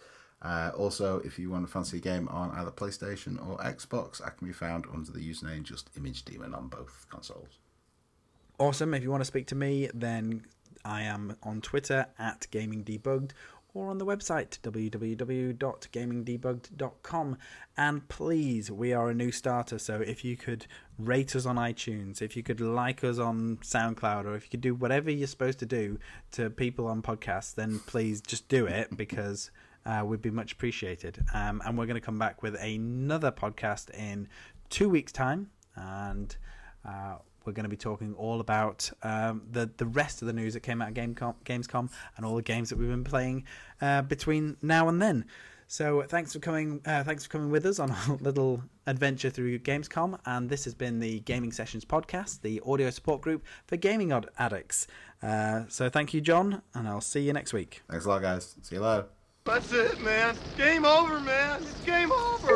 Also, if you want to fancy a game on either PlayStation or Xbox, I can be found under the username just ImageDemon on both consoles. Awesome. If you want to speak to me, then I am on Twitter at GamingDebugged, or on the website www.gamingdebugged.com. And please, we are a new starter, so if you could rate us on iTunes, if you could like us on SoundCloud, or if you could do whatever you're supposed to do to people on podcasts, then please just do it, because would be much appreciated. And we're going to come back with another podcast in 2 weeks' time, and we're going to be talking all about the rest of the news that came out of Gamescom and all the games that we've been playing between now and then. So thanks for coming with us on a little adventure through Gamescom. And this has been the Gaming Sessions podcast, the audio support group for gaming addicts. So thank you, John, and I'll see you next week. Thanks a lot, guys. See you later. That's it, man. Game over, man. It's game over.